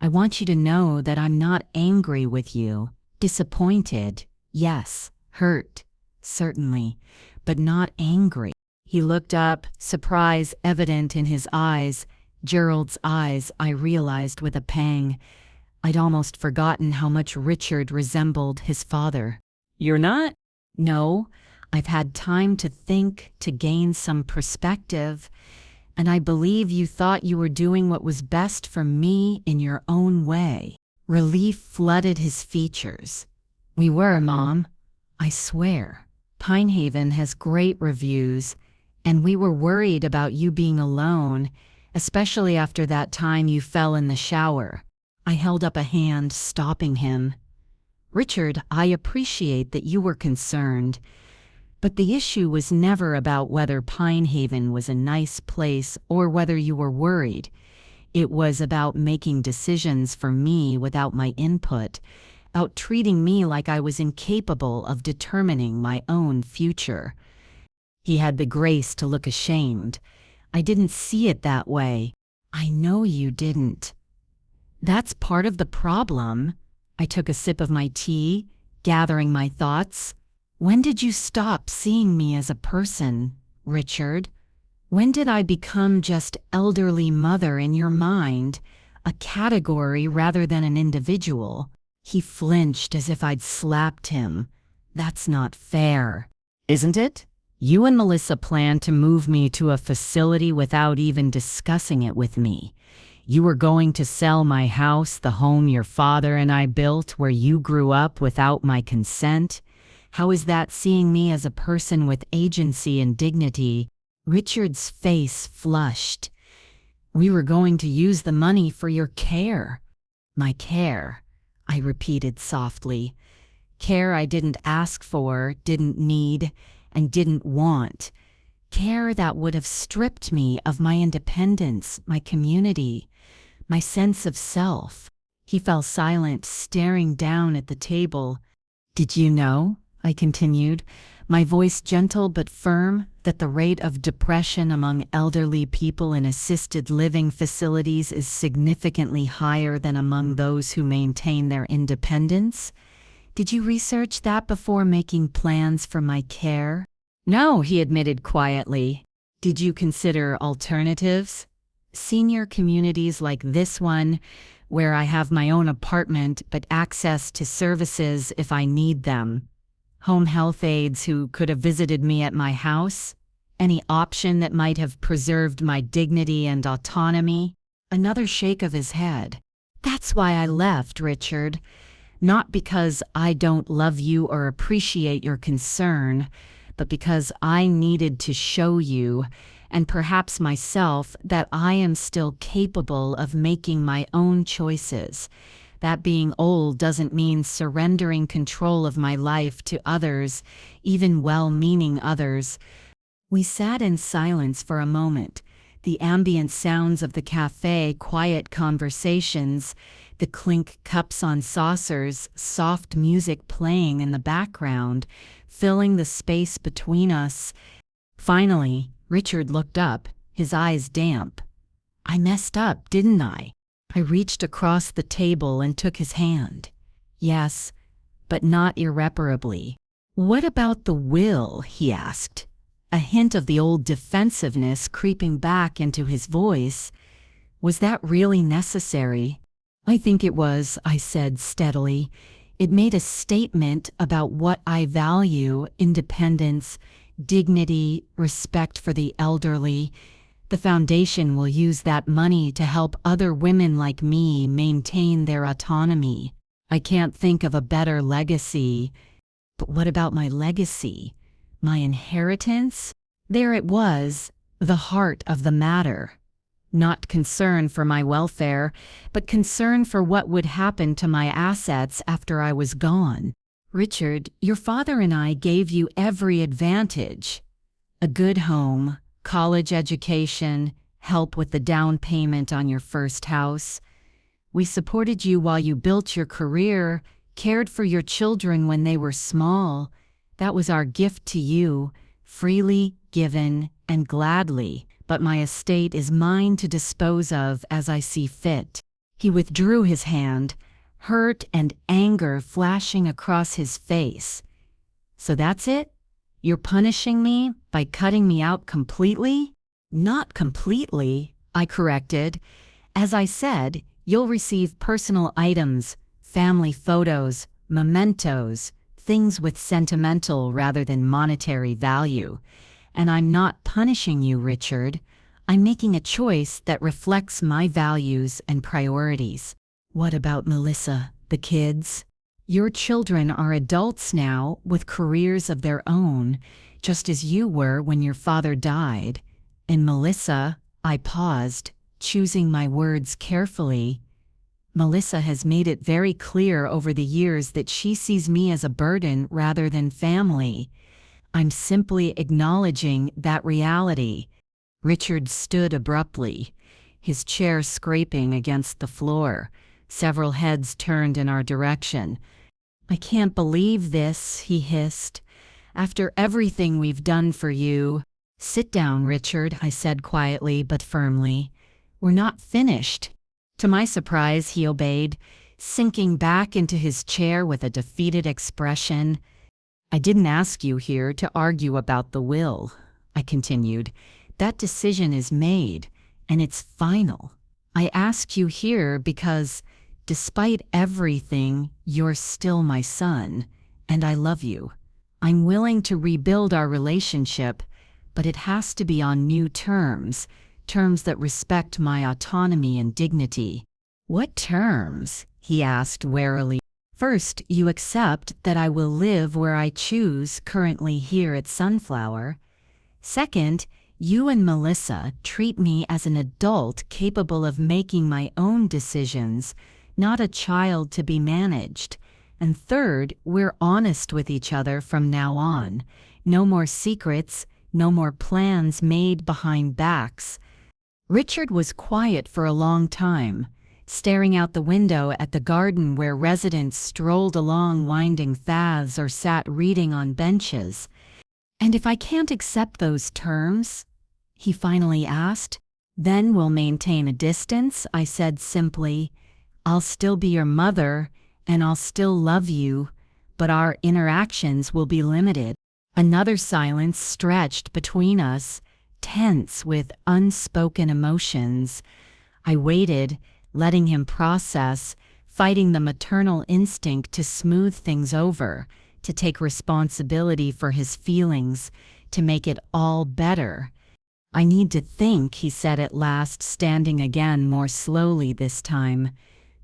"I want you to know that I'm not angry with you. Disappointed, yes. Hurt, certainly, but not angry." He looked up, surprise evident in his eyes. Gerald's eyes, I realized with a pang. I'd almost forgotten how much Richard resembled his father. "You're not?" "No, I've had time to think, to gain some perspective, and I believe you thought you were doing what was best for me in your own way." Relief flooded his features. "We were, Mom. I swear. Pinehaven has great reviews, and we were worried about you being alone, especially after that time you fell in the shower." I held up a hand, stopping him. "Richard, I appreciate that you were concerned, but the issue was never about whether Pinehaven was a nice place or whether you were worried. It was about making decisions for me without my input, about treating me like I was incapable of determining my own future." He had the grace to look ashamed. "I didn't see it that way." "I know you didn't." "That's part of the problem." I took a sip of my tea, gathering my thoughts. When did you stop seeing me as a person, Richard? When did I become just elderly mother in your mind, a category rather than an individual? He flinched as if I'd slapped him. That's not fair. Isn't it? You and Melissa planned to move me to a facility without even discussing it with me. You were going to sell my house, the home your father and I built where you grew up, without my consent. How is that seeing me as a person with agency and dignity? Richard's face flushed. We were going to use the money for your care. My care, I repeated softly. Care I didn't ask for, didn't need, and didn't want. Care that would have stripped me of my independence, my community, my sense of self. He fell silent, staring down at the table. Did you know, I continued, my voice gentle but firm, that the rate of depression among elderly people in assisted living facilities is significantly higher than among those who maintain their independence? Did you research that before making plans for my care? No, he admitted quietly. Did you consider alternatives? Senior communities like this one, where I have my own apartment but access to services if I need them. Home health aides who could have visited me at my house? Any option that might have preserved my dignity and autonomy? Another shake of his head. That's why I left, Richard. Not because I don't love you or appreciate your concern, but because I needed to show you, and perhaps myself, that I am still capable of making my own choices. That being old doesn't mean surrendering control of my life to others, even well-meaning others. We sat in silence for a moment, the ambient sounds of the cafe, quiet conversations, the clink cups on saucers, soft music playing in the background, filling the space between us. Finally, Richard looked up, his eyes damp. I messed up, didn't I? I reached across the table and took his hand. Yes, but not irreparably. What about the will? He asked, a hint of the old defensiveness creeping back into his voice. Was that really necessary? I think it was, I said steadily. It made a statement about what I value: independence, dignity, respect for the elderly. The foundation will use that money to help other women like me maintain their autonomy. I can't think of a better legacy. But what about my legacy? My inheritance? There it was, the heart of the matter. Not concern for my welfare, but concern for what would happen to my assets after I was gone. Richard, your father and I gave you every advantage. A good home, college education, help with the down payment on your first house. We supported you while you built your career, cared for your children when they were small. That was our gift to you, freely given and gladly, but my estate is mine to dispose of as I see fit. He withdrew his hand, hurt and anger flashing across his face. So that's it? You're punishing me by cutting me out completely? Not completely, I corrected. As I said, you'll receive personal items, family photos, mementos, things with sentimental rather than monetary value. And I'm not punishing you, Richard. I'm making a choice that reflects my values and priorities. What about Melissa, the kids? Your children are adults now with careers of their own, just as you were when your father died. And Melissa, I paused, choosing my words carefully. Melissa has made it very clear over the years that she sees me as a burden rather than family. I'm simply acknowledging that reality. Richard stood abruptly, his chair scraping against the floor. Several heads turned in our direction. I can't believe this, he hissed. After everything we've done for you. Sit down, Richard, I said quietly but firmly. We're not finished. To my surprise, he obeyed, sinking back into his chair with a defeated expression. I didn't ask you here to argue about the will, I continued. That decision is made, and it's final. I ask you here because, despite everything, you're still my son, and I love you. I'm willing to rebuild our relationship, but it has to be on new terms, terms that respect my autonomy and dignity. What terms? He asked warily. First, you accept that I will live where I choose currently here at Sunflower. Second, you and Melissa treat me as an adult capable of making my own decisions, not a child to be managed. And third, we're honest with each other from now on. No more secrets, no more plans made behind backs. Richard was quiet for a long time, staring out the window at the garden where residents strolled along winding paths or sat reading on benches. And if I can't accept those terms, he finally asked, then we'll maintain a distance, I said simply. I'll still be your mother, and I'll still love you, but our interactions will be limited. Another silence stretched between us, tense with unspoken emotions. I waited, letting him process, fighting the maternal instinct to smooth things over, to take responsibility for his feelings, to make it all better. I need to think, he said at last, standing again more slowly this time.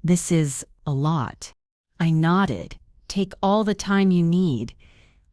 This is a lot. I nodded. Take all the time you need.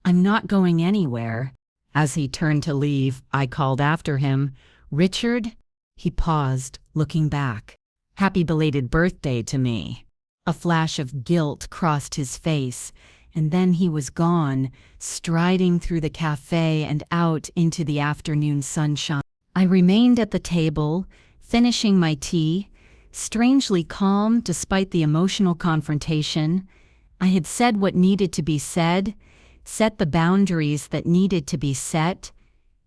I'm not going anywhere. As he turned to leave, I called after him, Richard? He paused, looking back. Happy belated birthday to me. A flash of guilt crossed his face, and then he was gone, striding through the cafe and out into the afternoon sunshine. I remained at the table, finishing my tea, strangely calm despite the emotional confrontation. I had said what needed to be said, set the boundaries that needed to be set.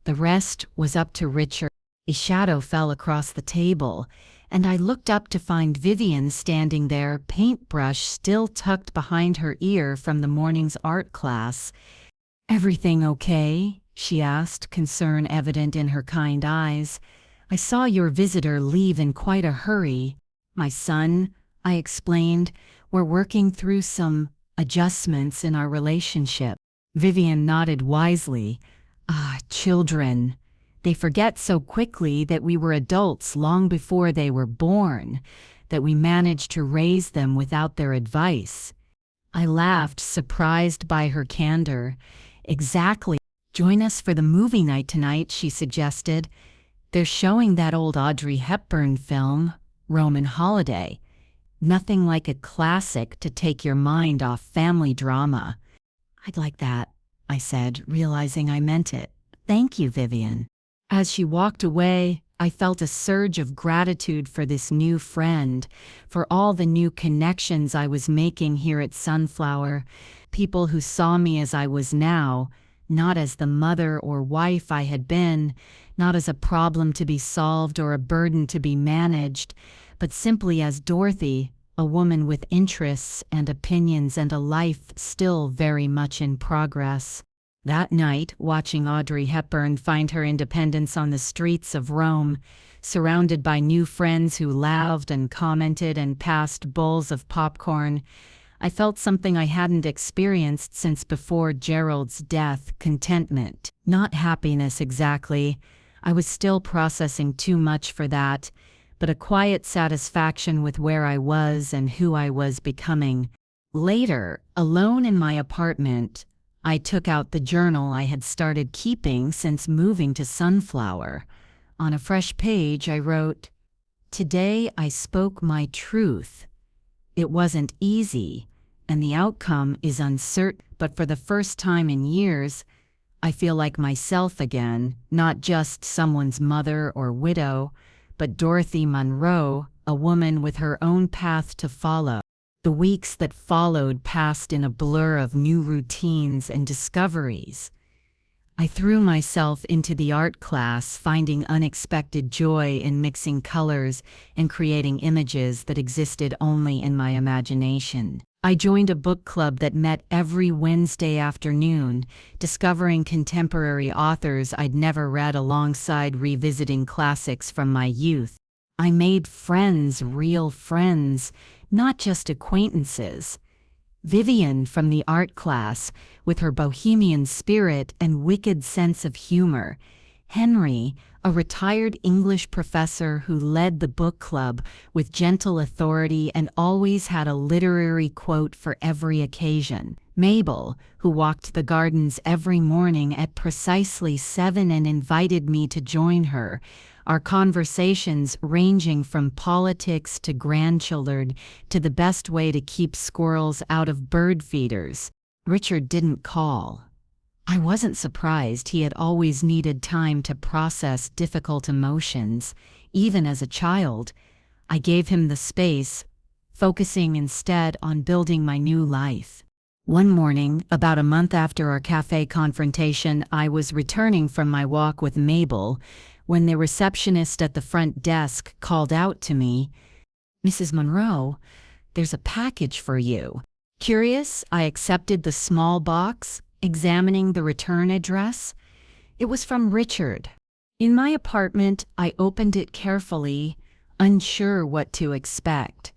The rest was up to Richard. A shadow fell across the table, and I looked up to find Vivian standing there, paintbrush still tucked behind her ear from the morning's art class. Everything okay? She asked, concern evident in her kind eyes. I saw your visitor leave in quite a hurry. My son, I explained, we're working through some adjustments in our relationship. Vivian nodded wisely. Children. They forget so quickly that we were adults long before they were born, that we managed to raise them without their advice. I laughed, surprised by her candor. Exactly. Join us for the movie night tonight, she suggested. They're showing that old Audrey Hepburn film, Roman Holiday. Nothing like a classic to take your mind off family drama. I'd like that, I said, realizing I meant it. Thank you, Vivian. As she walked away, I felt a surge of gratitude for this new friend, for all the new connections I was making here at Sunflower, people who saw me as I was now, not as the mother or wife I had been, not as a problem to be solved or a burden to be managed, but simply as Dorothy, a woman with interests and opinions and a life still very much in progress. That night, watching Audrey Hepburn find her independence on the streets of Rome, surrounded by new friends who laughed and commented and passed bowls of popcorn, I felt something I hadn't experienced since before Gerald's death: contentment. Not happiness exactly. I was still processing too much for that, but a quiet satisfaction with where I was and who I was becoming. Later, alone in my apartment, I took out the journal I had started keeping since moving to Sunflower. On a fresh page, I wrote, "Today I spoke my truth. It wasn't easy, and the outcome is uncertain, but for the first time in years, I feel like myself again, not just someone's mother or widow, but Dorothy Monroe, a woman with her own path to follow." The weeks that followed passed in a blur of new routines and discoveries. I threw myself into the art class, finding unexpected joy in mixing colors and creating images that existed only in my imagination. I joined a book club that met every Wednesday afternoon, discovering contemporary authors I'd never read alongside revisiting classics from my youth. I made friends, real friends, not just acquaintances. Vivian from the art class, with her bohemian spirit and wicked sense of humor. Henry, a retired English professor who led the book club with gentle authority and always had a literary quote for every occasion. Mabel, who walked the gardens every morning at precisely 7 and invited me to join her, our conversations ranging from politics to grandchildren to the best way to keep squirrels out of bird feeders. Richard didn't call. I wasn't surprised. He had always needed time to process difficult emotions, even as a child. I gave him the space, focusing instead on building my new life. One morning, about a month after our cafe confrontation, I was returning from my walk with Mabel when the receptionist at the front desk called out to me, "Mrs. Monroe, there's a package for you." Curious, I accepted the small box, examining the return address. It was from Richard. In my apartment, I opened it carefully, unsure what to expect.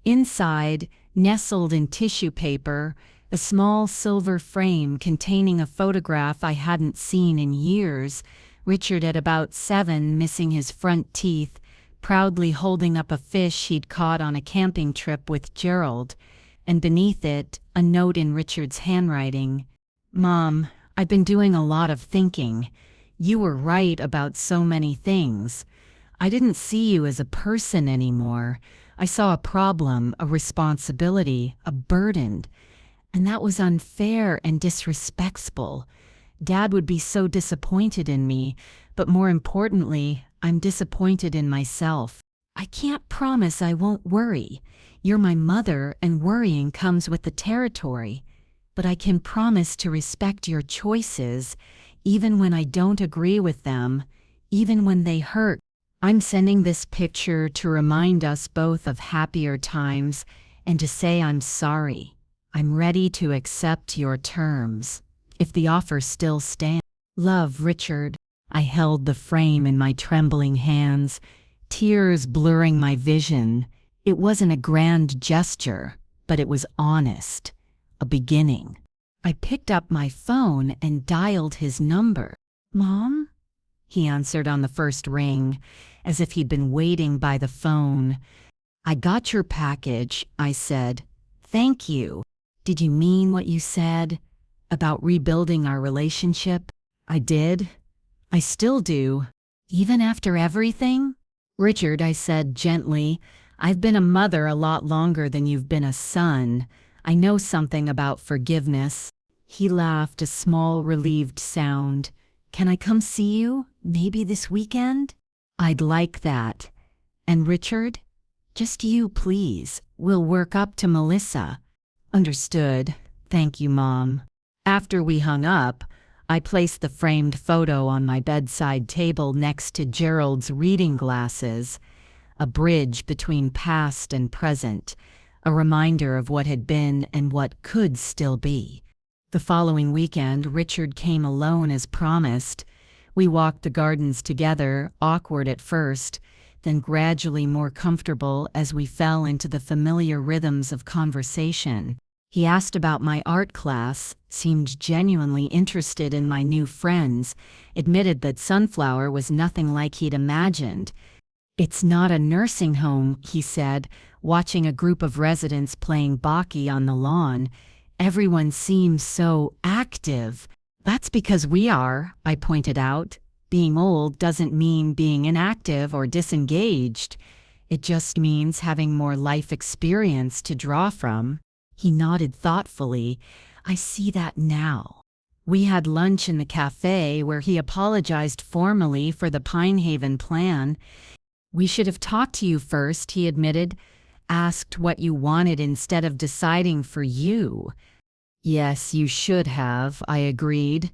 Inside, nestled in tissue paper, a small silver frame containing a photograph I hadn't seen in years, Richard at about 7, missing his front teeth, proudly holding up a fish he'd caught on a camping trip with Gerald, and beneath it, a note in Richard's handwriting. "Mom, I've been doing a lot of thinking. You were right about so many things. I didn't see you as a person anymore. I saw a problem, a responsibility, a burden. And that was unfair and disrespectful. Dad would be so disappointed in me, but more importantly, I'm disappointed in myself. I can't promise I won't worry. You're my mother, and worrying comes with the territory. But I can promise to respect your choices, even when I don't agree with them, even when they hurt. I'm sending this picture to remind us both of happier times and to say I'm sorry. I'm ready to accept your terms, if the offer still stands. Love, Richard." I held the frame in my trembling hands, tears blurring my vision. It wasn't a grand gesture, but it was honest. A beginning. I picked up my phone and dialed his number. "Mom?" He answered on the first ring, as if he'd been waiting by the phone. "I got your package," I said. "Thank you. Did you mean what you said about rebuilding our relationship?" "I did. I still do. Even after everything?" "Richard," I said gently, "I've been a mother a lot longer than you've been a son. I know something about forgiveness." He laughed, a small, relieved sound. "Can I come see you? Maybe this weekend?" "I'd like that. And Richard? Just you, please. We'll work up to Melissa." "Understood. Thank you, Mom." After we hung up, I placed the framed photo on my bedside table next to Gerald's reading glasses, a bridge between past and present, a reminder of what had been and what could still be. The following weekend, Richard came alone as promised. We walked the gardens together, awkward at first, then gradually more comfortable as we fell into the familiar rhythms of conversation. He asked about my art class, seemed genuinely interested in my new friends, admitted that Sunflower was nothing like he'd imagined. "It's not a nursing home," he said, watching a group of residents playing bocce on the lawn. "Everyone seems so active." "That's because we are," I pointed out. "Being old doesn't mean being inactive or disengaged. It just means having more life experience to draw from." He nodded thoughtfully. "I see that now." We had lunch in the cafe where he apologized formally for the Pinehaven plan. "We should have talked to you first," he admitted. "Asked what you wanted instead of deciding for you." "Yes, you should have," I agreed.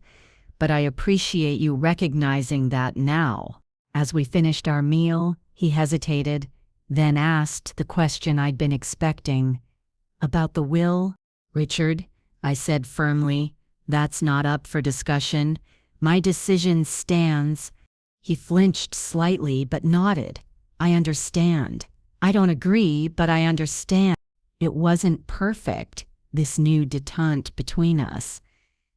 "But I appreciate you recognizing that now." As we finished our meal, he hesitated, then asked the question I'd been expecting. About the will, Richard, I said firmly, that's not up for discussion. My decision stands. He flinched slightly but nodded. I understand. I don't agree, but I understand. It wasn't perfect, this new detente between us.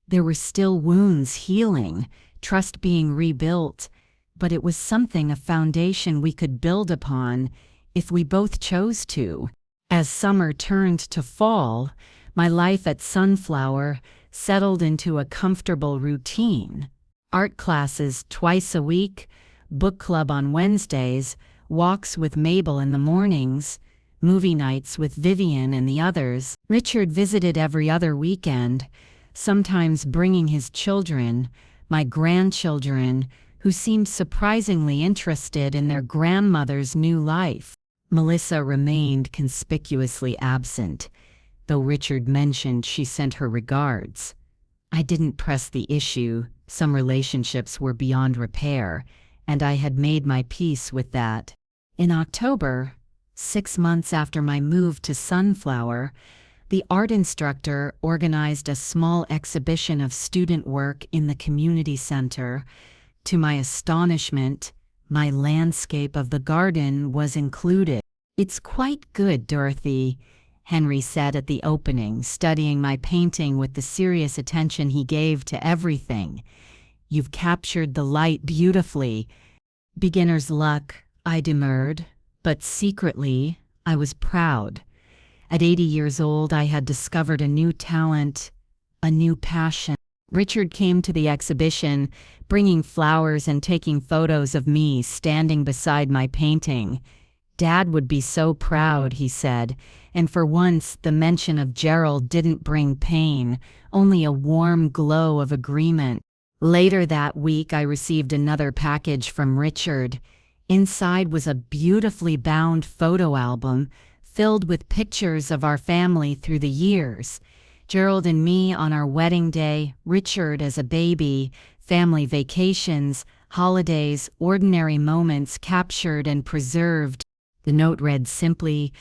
There were still wounds healing, trust being rebuilt, but it was something, a foundation we could build upon if we both chose to. As summer turned to fall, my life at Sunflower settled into a comfortable routine. Art classes twice a week, book club on Wednesdays, walks with Mabel in the mornings, movie nights with Vivian and the others. Richard visited every other weekend, sometimes bringing his children, my grandchildren, who seemed surprisingly interested in their grandmother's new life. Melissa remained conspicuously absent, though Richard mentioned she sent her regards. I didn't press the issue. Some relationships were beyond repair, and I had made my peace with that. In October, 6 months after my move to Sunflower, the art instructor organized a small exhibition of student work in the community center. To my astonishment, my landscape of the garden was included. "It's quite good, Dorothy," Henry said at the opening, studying my painting with the serious attention he gave to everything. "You've captured the light beautifully." "Beginner's luck," I demurred, but secretly, I was proud. At 80 years old, I had discovered a new talent, a new passion. Richard came to the exhibition, bringing flowers and taking photos of me standing beside my painting. "Dad would be so proud," he said, and for once the mention of Gerald didn't bring pain, only a warm glow of agreement. Later that week, I received another package from Richard. Inside was a beautifully bound photo album filled with pictures of our family through the years. Gerald and me on our wedding day, Richard as a baby, family vacations, holidays, ordinary moments captured and preserved. The note read simply,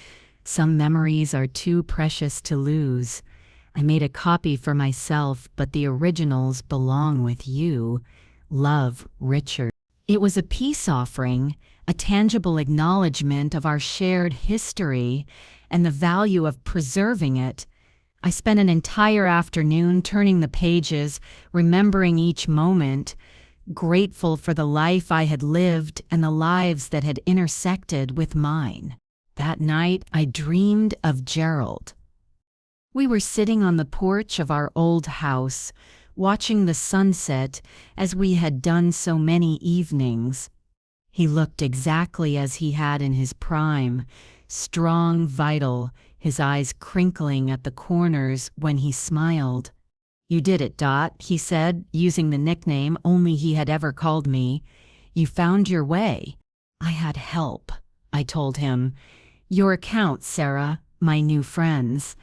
"Some memories are too precious to lose. I made a copy for myself, but the originals belong with you. Love, Richard." It was a peace offering, a tangible acknowledgement of our shared history and the value of preserving it. I spent an entire afternoon turning the pages, remembering each moment, grateful for the life I had lived and the lives that had intersected with mine. That night, I dreamed of Gerald. We were sitting on the porch of our old house, watching the sunset as we had done so many evenings. He looked exactly as he had in his prime, strong, vital, his eyes crinkling at the corners when he smiled. "You did it, Dot," he said, using the nickname only he had ever called me. "You found your way." "I had help," I told him. "Your account, Sarah, my new friends."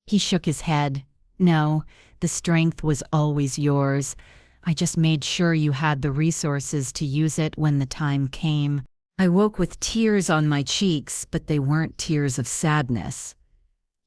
He shook his head. "No, the strength was always yours. I just made sure you had the resources to use it when the time came." I woke with tears on my cheeks, but they weren't tears of sadness.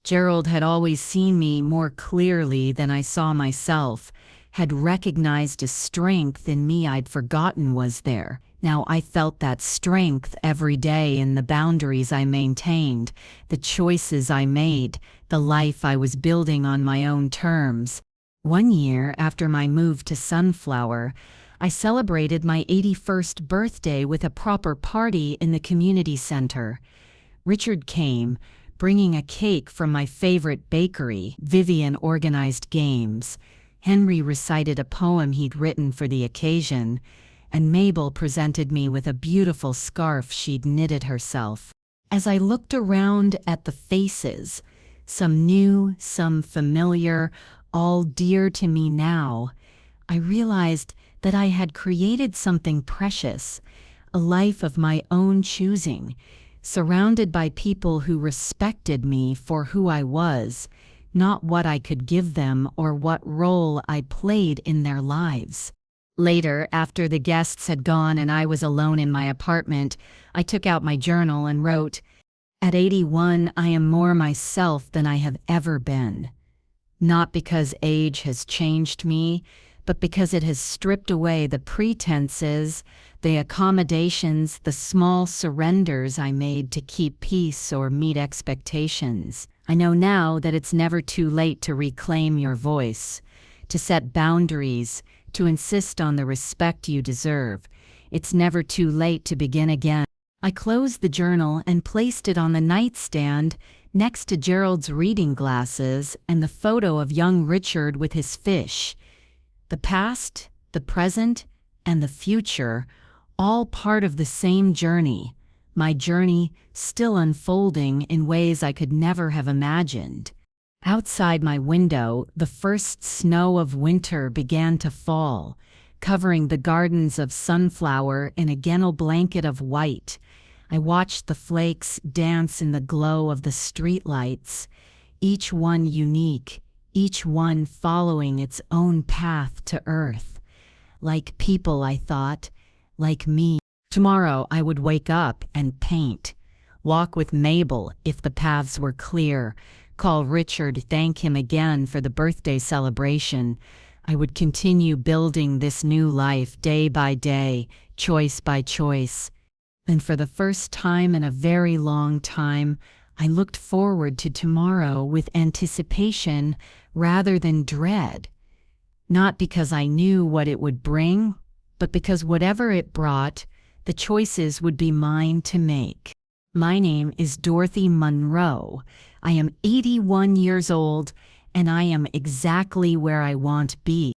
Gerald had always seen me more clearly than I saw myself, had recognized a strength in me I'd forgotten was there. Now I felt that strength every day in the boundaries I maintained, the choices I made, the life I was building on my own terms. One year after my move to Sunflower, I celebrated my 81st birthday with a proper party in the community center. Richard came, bringing a cake from my favorite bakery. Vivian organized games. Henry recited a poem he'd written for the occasion, and Mabel presented me with a beautiful scarf she'd knitted herself. As I looked around at the faces, some new, some familiar, all dear to me now, I realized that I had created something precious, a life of my own choosing, surrounded by people who respected me for who I was, not what I could give them or what role I played in their lives. Later, after the guests had gone and I was alone in my apartment, I took out my journal and wrote, At 81, I am more myself than I have ever been. Not because age has changed me, but because it has stripped away the pretenses, the accommodations, the small surrenders I made to keep peace or meet expectations. I know now that it's never too late to reclaim your voice, to set boundaries, to insist on the respect you deserve. It's never too late to begin again. I closed the journal and placed it on the nightstand next to Gerald's reading glasses and the photo of young Richard with his fish. The past, the present, and the future, all part of the same journey. My journey still unfolding in ways I could never have imagined. Outside my window, the first snow of winter began to fall, covering the gardens of sunflower in a gentle blanket of white. I watched the flakes dance in the glow of the streetlights, each one unique, each one following its own path to earth. Like people, I thought, like me. Tomorrow I would wake up and paint, walk with Mabel if the paths were clear, call Richard, thank him again for the birthday celebration. I would continue building this new life day by day, choice by choice. And for the first time in a very long time, I looked forward to tomorrow with anticipation rather than dread. Not because I knew what it would bring, but because whatever it brought, the choices would be mine to make. My name is Dorothy Monroe. I am 81 years old, and I am exactly where I want to be.